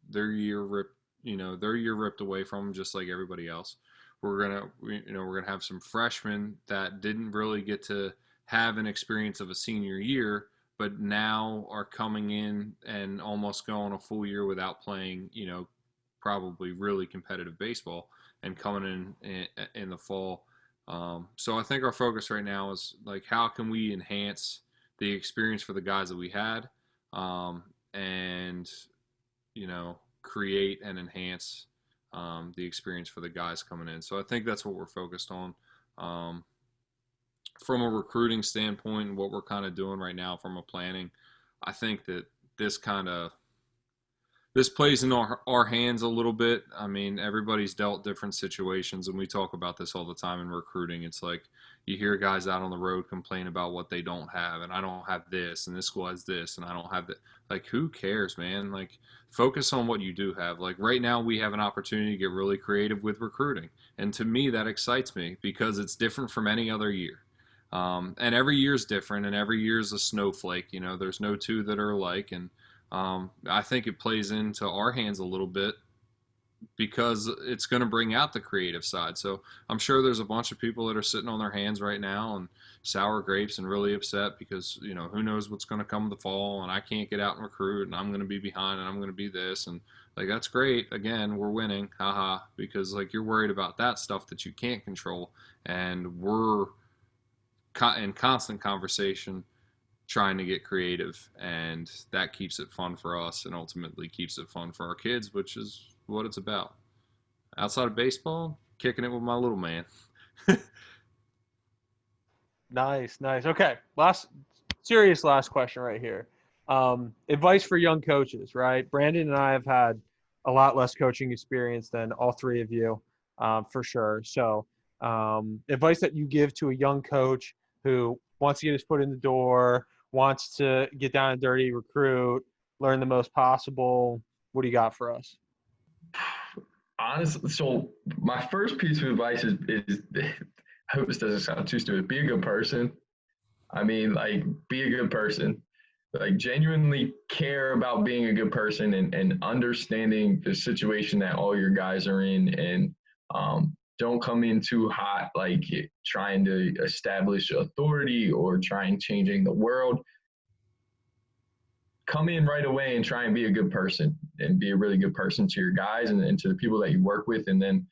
their year ripped away from them just like everybody else. We're going to have some freshmen that didn't really get to have an experience of a senior year, but now are coming in and almost going a full year without playing, probably really competitive baseball, and coming in the fall. So I think our focus right now is like, how can we enhance the experience for the guys that we had, and, create and enhance the experience for the guys coming in. So I think that's what we're focused on. From a recruiting standpoint, and what we're kind of doing right now from a planning, I think that this plays in our hands a little bit. I mean, everybody's dealt different situations, and we talk about this all the time in recruiting. It's like you hear guys out on the road complain about what they don't have, and I don't have this, and this school has this, and I don't have that. Like, who cares, man? Like, focus on what you do have. Like, right now we have an opportunity to get really creative with recruiting, and to me that excites me because it's different from any other year. And every year's different, and every year's a snowflake. There's no two that are alike, and I think it plays into our hands a little bit because it's going to bring out the creative side. So I'm sure there's a bunch of people that are sitting on their hands right now and sour grapes and really upset because, who knows what's going to come the fall, and I can't get out and recruit, and I'm going to be behind, and I'm going to be this. And like, that's great. Again, we're winning. Haha. Because like, you're worried about that stuff that you can't control. And we're in constant conversation trying to get creative, and that keeps it fun for us and ultimately keeps it fun for our kids, which is what it's about. Outside of baseball, kicking it with my little man. Nice. Okay, last question right here. Advice for young coaches, right? Brandon and I have had a lot less coaching experience than all three of you, for sure. So, advice that you give to a young coach who wants to get his foot in the door, wants to get down and dirty, recruit, learn the most possible. What do you got for us? Honestly, so my first piece of advice is I hope this doesn't sound too stupid. Be a good person. I mean, like, be a good person. Like, genuinely care about being a good person and understanding the situation that all your guys are in, and don't come in too hot, like trying to establish authority or trying changing the world. Come in right away and try and be a good person and be a really good person to your guys and to the people that you work with. And then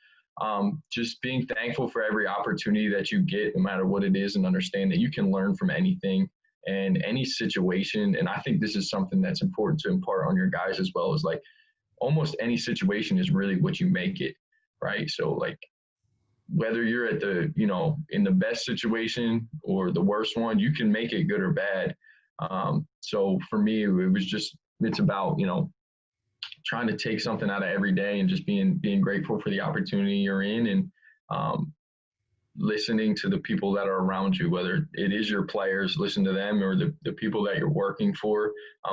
just being thankful for every opportunity that you get, no matter what it is, and understand that you can learn from anything and any situation. And I think this is something that's important to impart on your guys as well, is like almost any situation is really what you make it, right? So like whether you're at the, in the best situation or the worst one, you can make it good or bad. So for me, it's about, trying to take something out of every day and just being grateful for the opportunity you're in, and listening to the people that are around you, whether it is your players, listen to them, or the people that you're working for.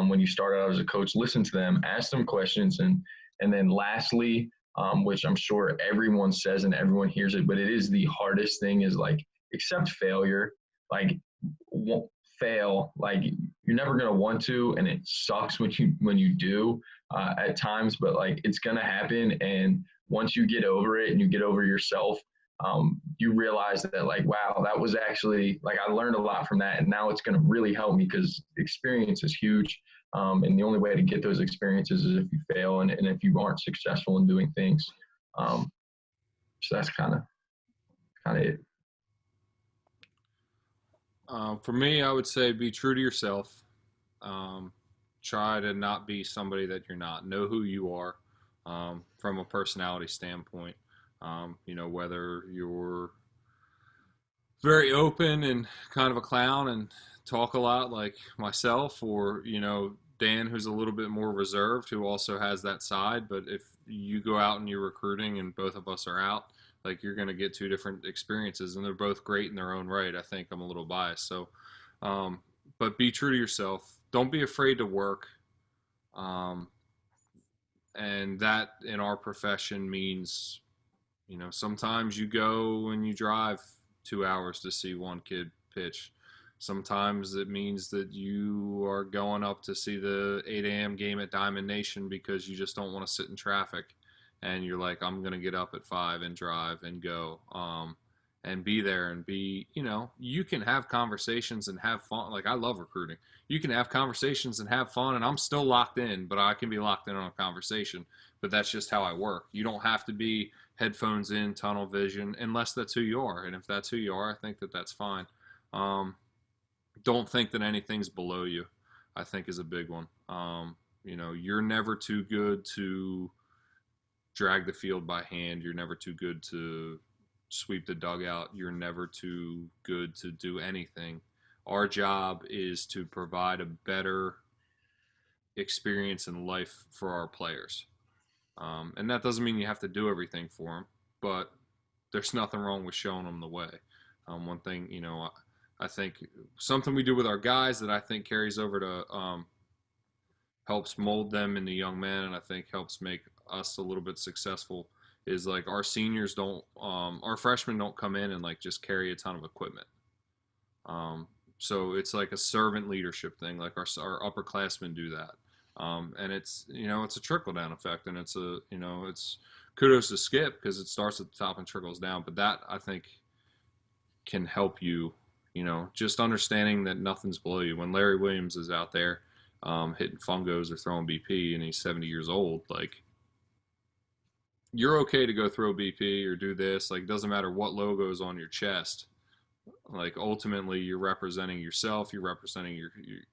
When you start out as a coach, listen to them, ask them questions. And then lastly, which I'm sure everyone says and everyone hears it, but it is the hardest thing, is like, accept failure. Like, won't fail. Like, you're never going to want to, and it sucks when you do at times, but like, it's going to happen. And once you get over it and you get over yourself, you realize that, like, wow, that was actually, like, I learned a lot from that, and now it's going to really help me, because experience is huge. And the only way to get those experiences is if you fail and if you aren't successful in doing things. So that's kind of it. For me, I would say be true to yourself. Try to not be somebody that you're not. Know who you are, from a personality standpoint. Whether you're very open and kind of a clown and talk a lot like myself, or, Dan, who's a little bit more reserved, who also has that side. But if you go out and you're recruiting and both of us are out, like, you're going to get two different experiences, and they're both great in their own right. I think I'm a little biased. So, but be true to yourself. Don't be afraid to work. And that in our profession means, sometimes you go and you drive 2 hours to see one kid pitch. Sometimes it means that you are going up to see the 8 a.m. game at Diamond Nation because you just don't want to sit in traffic. And you're like, I'm going to get up at 5 and drive and go, and be there and be, you can have conversations and have fun. Like, I love recruiting. You can have conversations and have fun, and I'm still locked in, but I can be locked in on a conversation. But that's just how I work. You don't have to be headphones in, tunnel vision, unless that's who you are. And if that's who you are, I think that that's fine. Don't think that anything's below you, I think, is a big one. You're never too good to drag the field by hand. You're never too good to sweep the dugout. You're never too good to do anything. Our job is to provide a better experience in life for our players. And that doesn't mean you have to do everything for them, but there's nothing wrong with showing them the way. One thing, I think something we do with our guys that I think carries over to helps mold them into young men, and I think helps make us a little bit successful, is like, our seniors don't, our freshmen don't come in and like just carry a ton of equipment. So it's like a servant leadership thing. Like, our upperclassmen do that. And it's, it's a trickle down effect, and it's it's kudos to Skip, because it starts at the top and trickles down. But that, I think, can help you, just understanding that nothing's below you. When Larry Williams is out there hitting fungos or throwing BP and he's 70 years old, like, you're okay to go throw BP or do this. Like, it doesn't matter what logo is on your chest. Like, ultimately, you're representing yourself. You're representing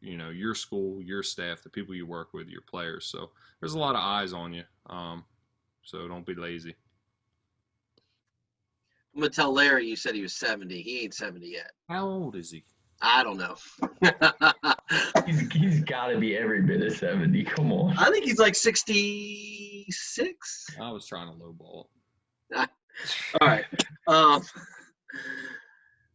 your school, your staff, the people you work with, your players. So there's a lot of eyes on you. So don't be lazy. I'm gonna tell Larry you said he was 70. He ain't 70 yet. How old is he? I don't know. He's got to be every bit of 70. Come on. I think he's like 66. I was trying to lowball. All right.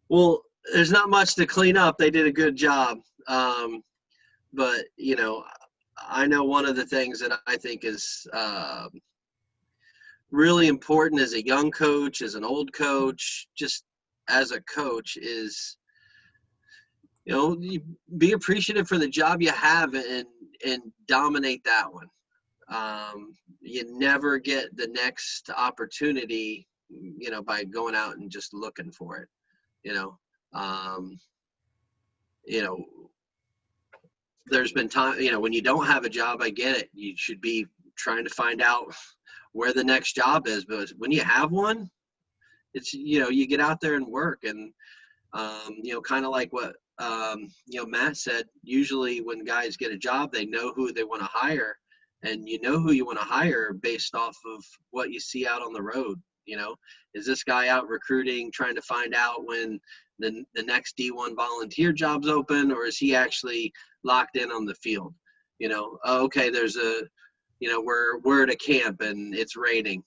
Well, there's not much to clean up. They did a good job. But, you know, I know one of the things that I think is really important as a young coach, as an old coach, just as a coach is, you know, you be appreciative for the job you have and dominate that one. You never get the next opportunity, you know, by going out and just looking for it, you know. You know, there's been time, you know, when you don't have a job, I get it. You should be trying to find out where the next job is. But when you have one, it's, you know, you get out there and work. And, you know, kind of like what, you know, Matt said, usually when guys get a job, they know who they want to hire. And you know who you want to hire based off of what you see out on the road. You know, is this guy out recruiting, trying to find out when the next D1 volunteer job's open, or is he actually locked in on the field? You know, okay, there's a, you know, we're at a camp and it's raining.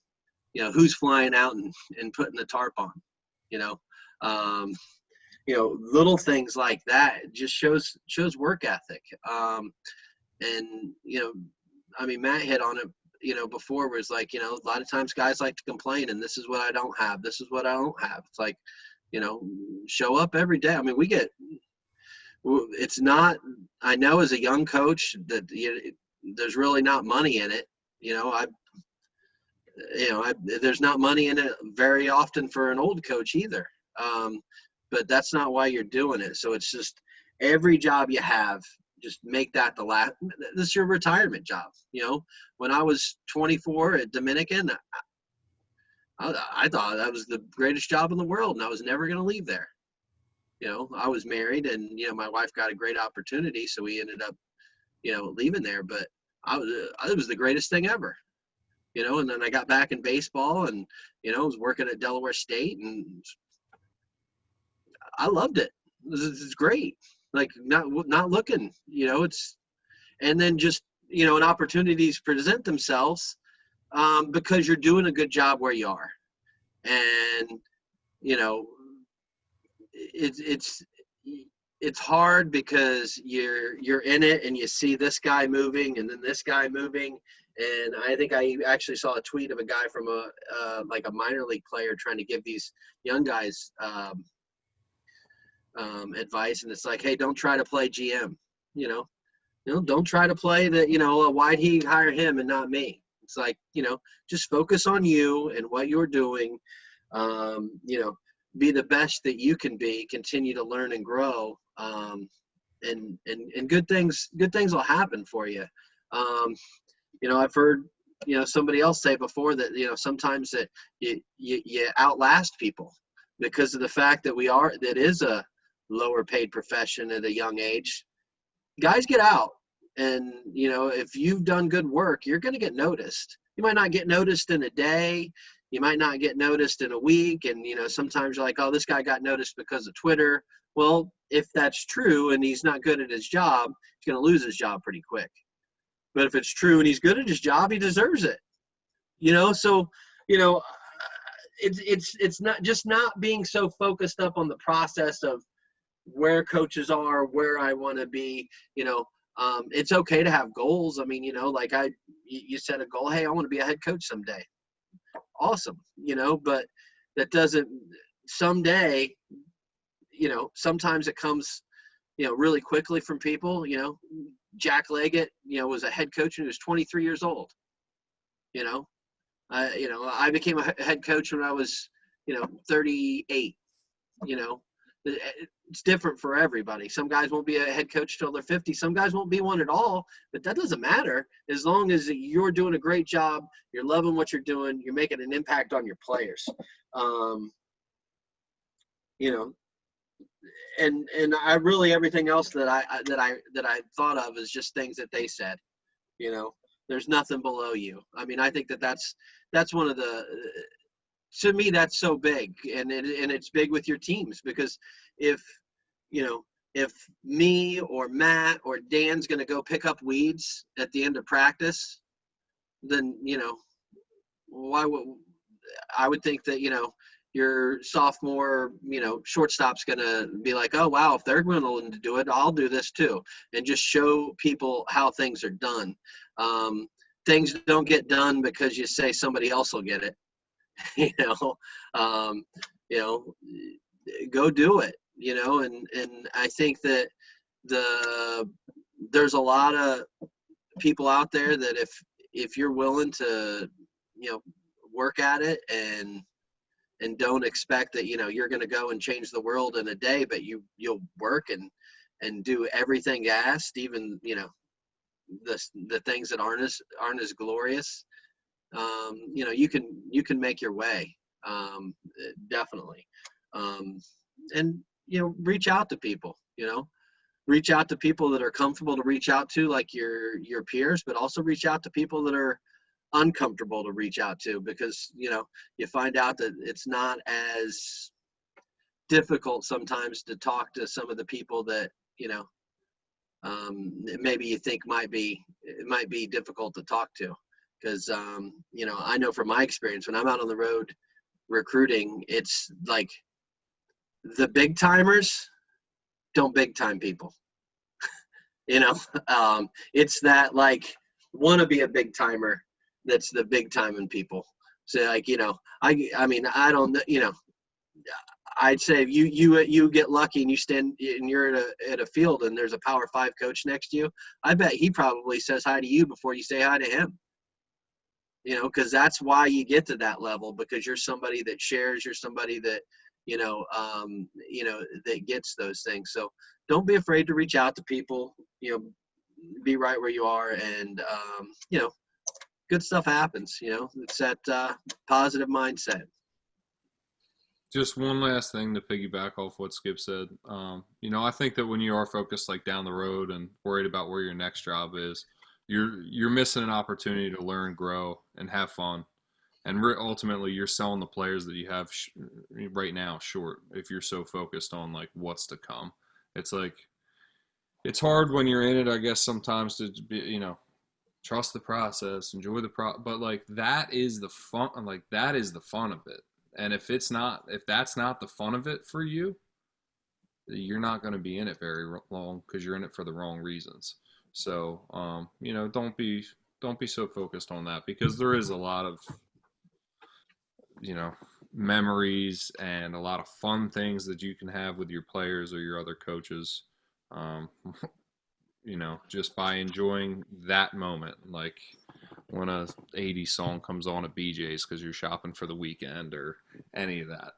You know, who's flying out and putting the tarp on? You know, little things like that just shows work ethic. And, you know, I mean, Matt hit on it, you know, before, where it's like, you know, a lot of times guys like to complain, and this is what I don't have. This is what I don't have. It's like, you know, show up every day. I mean, it's not, I know as a young coach that there's really not money in it. You know, there's not money in it very often for an old coach either. But that's not why you're doing it. So it's just every job you have, just make that the last. This is your retirement job. You know, when I was 24 at Dominican, I thought that was the greatest job in the world, and I was never going to leave there. You know, I was married, and, you know, my wife got a great opportunity, so we ended up, you know, leaving there. But it was the greatest thing ever. You know, and then I got back in baseball, and, you know, I was working at Delaware State, and I loved it. It's great. Like, not looking, you know, and then just, you know, and opportunities present themselves because you're doing a good job where you are. And, you know, it's hard because you're in it and you see this guy moving and then this guy moving. And I think I actually saw a tweet of a guy from like a minor league player trying to give these young guys advice, and it's like, hey, don't try to play GM, you know, don't try to play that, you know, why'd he hire him and not me? It's like, you know, just focus on you and what you're doing. You know, be the best that you can be, continue to learn and grow. And good things will happen for you. You know, I've heard, you know, somebody else say before that, you know, sometimes that you outlast people because of the fact that that is a lower paid profession at a young age. Guys get out, and, you know, if you've done good work, you're going to get noticed. You might not get noticed in a day. You might not get noticed in a week. And, you know, sometimes you're like, oh, this guy got noticed because of Twitter. Well, if that's true and he's not good at his job, he's going to lose his job pretty quick. But if it's true and he's good at his job, he deserves it. You know, so, you know, it's not just not being so focused up on the process of where coaches are, where I want to be. You know, it's okay to have goals. I mean, you know, like you set a goal, hey, I want to be a head coach someday. Awesome. You know, but that doesn't someday, you know, sometimes it comes, you know, really quickly from people. You know, Jack Leggett, you know, was a head coach when he was 23 years old. You know, I became a head coach when I was, you know, 38. You know, it's different for everybody. Some guys won't be a head coach till they're 50. Some guys won't be one at all, but that doesn't matter. As long as you're doing a great job, you're loving what you're doing, you're making an impact on your players. You know, and I really, everything else that I thought of is just things that they said. You know, there's nothing below you. I mean, I think that's one of the to me, that's so big, and it's big with your teams, because if me or Matt or Dan's going to go pick up weeds at the end of practice, then why would I would think that your sophomore shortstop's going to be like, oh wow, if they're willing to do it, I'll do this too, and just show people how things are done. Things don't get done because you say somebody else will get it. Go do it, and I think that there's a lot of people out there that if you're willing to, work at it and don't expect that, you're going to go and change the world in a day, but you'll work and do everything asked, even, the things that aren't as glorious. You can make your way, definitely. And reach out to people, reach out to people that are comfortable to reach out to, like your peers, but also reach out to people that are uncomfortable to reach out to, because you find out that it's not as difficult sometimes to talk to some of the people that maybe you think it might be difficult to talk to. Because, I know from my experience, when I'm out on the road recruiting, it's like the big timers don't big time people. It's that, like, want to be a big timer that's the big timing people. So, like, I mean, I don't, I'd say if you get lucky and you stand and you're at a field and there's a Power 5 coach next to you, I bet he probably says hi to you before you say hi to him. Because that's why you get to that level, because you're somebody that shares, you're somebody that, that gets those things. So don't be afraid to reach out to people, be right where you are, and, good stuff happens, it's that positive mindset. Just one last thing to piggyback off what Skip said. I think that when you are focused like down the road and worried about where your next job is, you're missing an opportunity to learn, grow, and have fun. And ultimately, you're selling the players that you have right now short if you're so focused on like what's to come. It's like it's hard when you're in it, I guess, sometimes to be, trust the process, enjoy the but like that is the fun. Like that is the fun of it. And if that's not the fun of it for you, you're not going to be in it very long, because you're in it for the wrong reasons. So, don't be so focused on that, because there is a lot of, memories and a lot of fun things that you can have with your players or your other coaches, just by enjoying that moment. Like when a 80s song comes on at BJ's because you're shopping for the weekend or any of that.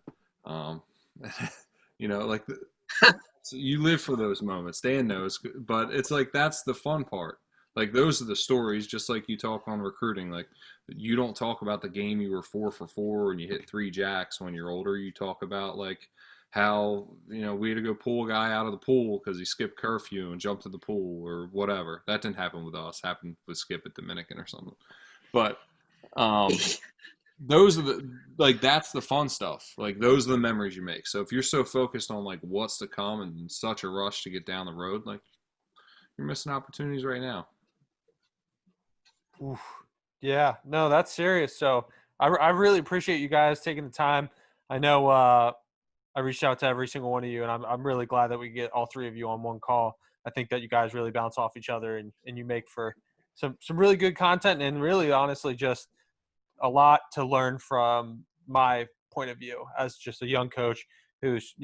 So you live for those moments. Dan knows, but it's like that's the fun part. Like those are the stories, just like you talk on recruiting. Like you don't talk about the game you were 4 for 4 and you hit 3 jacks when you're older. You talk about like how, we had to go pull a guy out of the pool because he skipped curfew and jumped to the pool or whatever. That didn't happen with us. It happened with Skip at Dominican or something. But those are that's the fun stuff. Like those are the memories you make. So if you're so focused on like what's to come and in such a rush to get down the road, like you're missing opportunities right now. Oof. Yeah, no, that's serious. So I really appreciate you guys taking the time. I know I reached out to every single one of you, and I'm really glad that we get all 3 of you on one call. I think that you guys really bounce off each other, and you make for some really good content, and really honestly just a lot to learn from my point of view as just a young coach who's,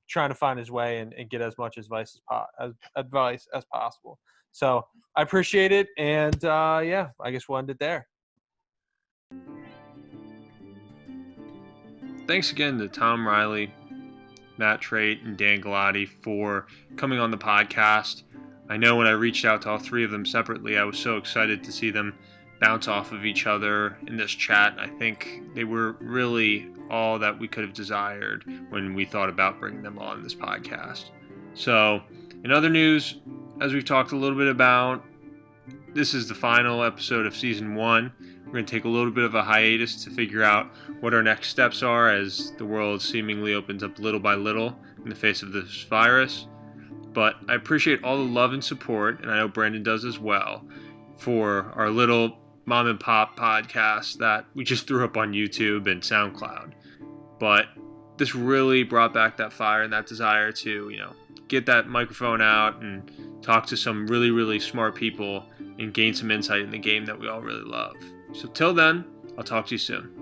trying to find his way and get as much advice as possible. So I appreciate it. And I guess we'll end it there. Thanks again to Tom Riley, Matt Trate, and Dan Galati for coming on the podcast. I know when I reached out to all 3 of them separately, I was so excited to see them bounce off of each other in this chat. I think they were really all that we could have desired when we thought about bringing them on this podcast. So, in other news, as we've talked a little bit about, this is the final episode of season 1. We're going to take a little bit of a hiatus to figure out what our next steps are as the world seemingly opens up little by little in the face of this virus. But I appreciate all the love and support, and I know Brandon does as well, for our little mom and pop podcast that we just threw up on YouTube and SoundCloud. But this really brought back that fire and that desire to, get that microphone out and talk to some really, really smart people and gain some insight in the game that we all really love. So till then, I'll talk to you soon.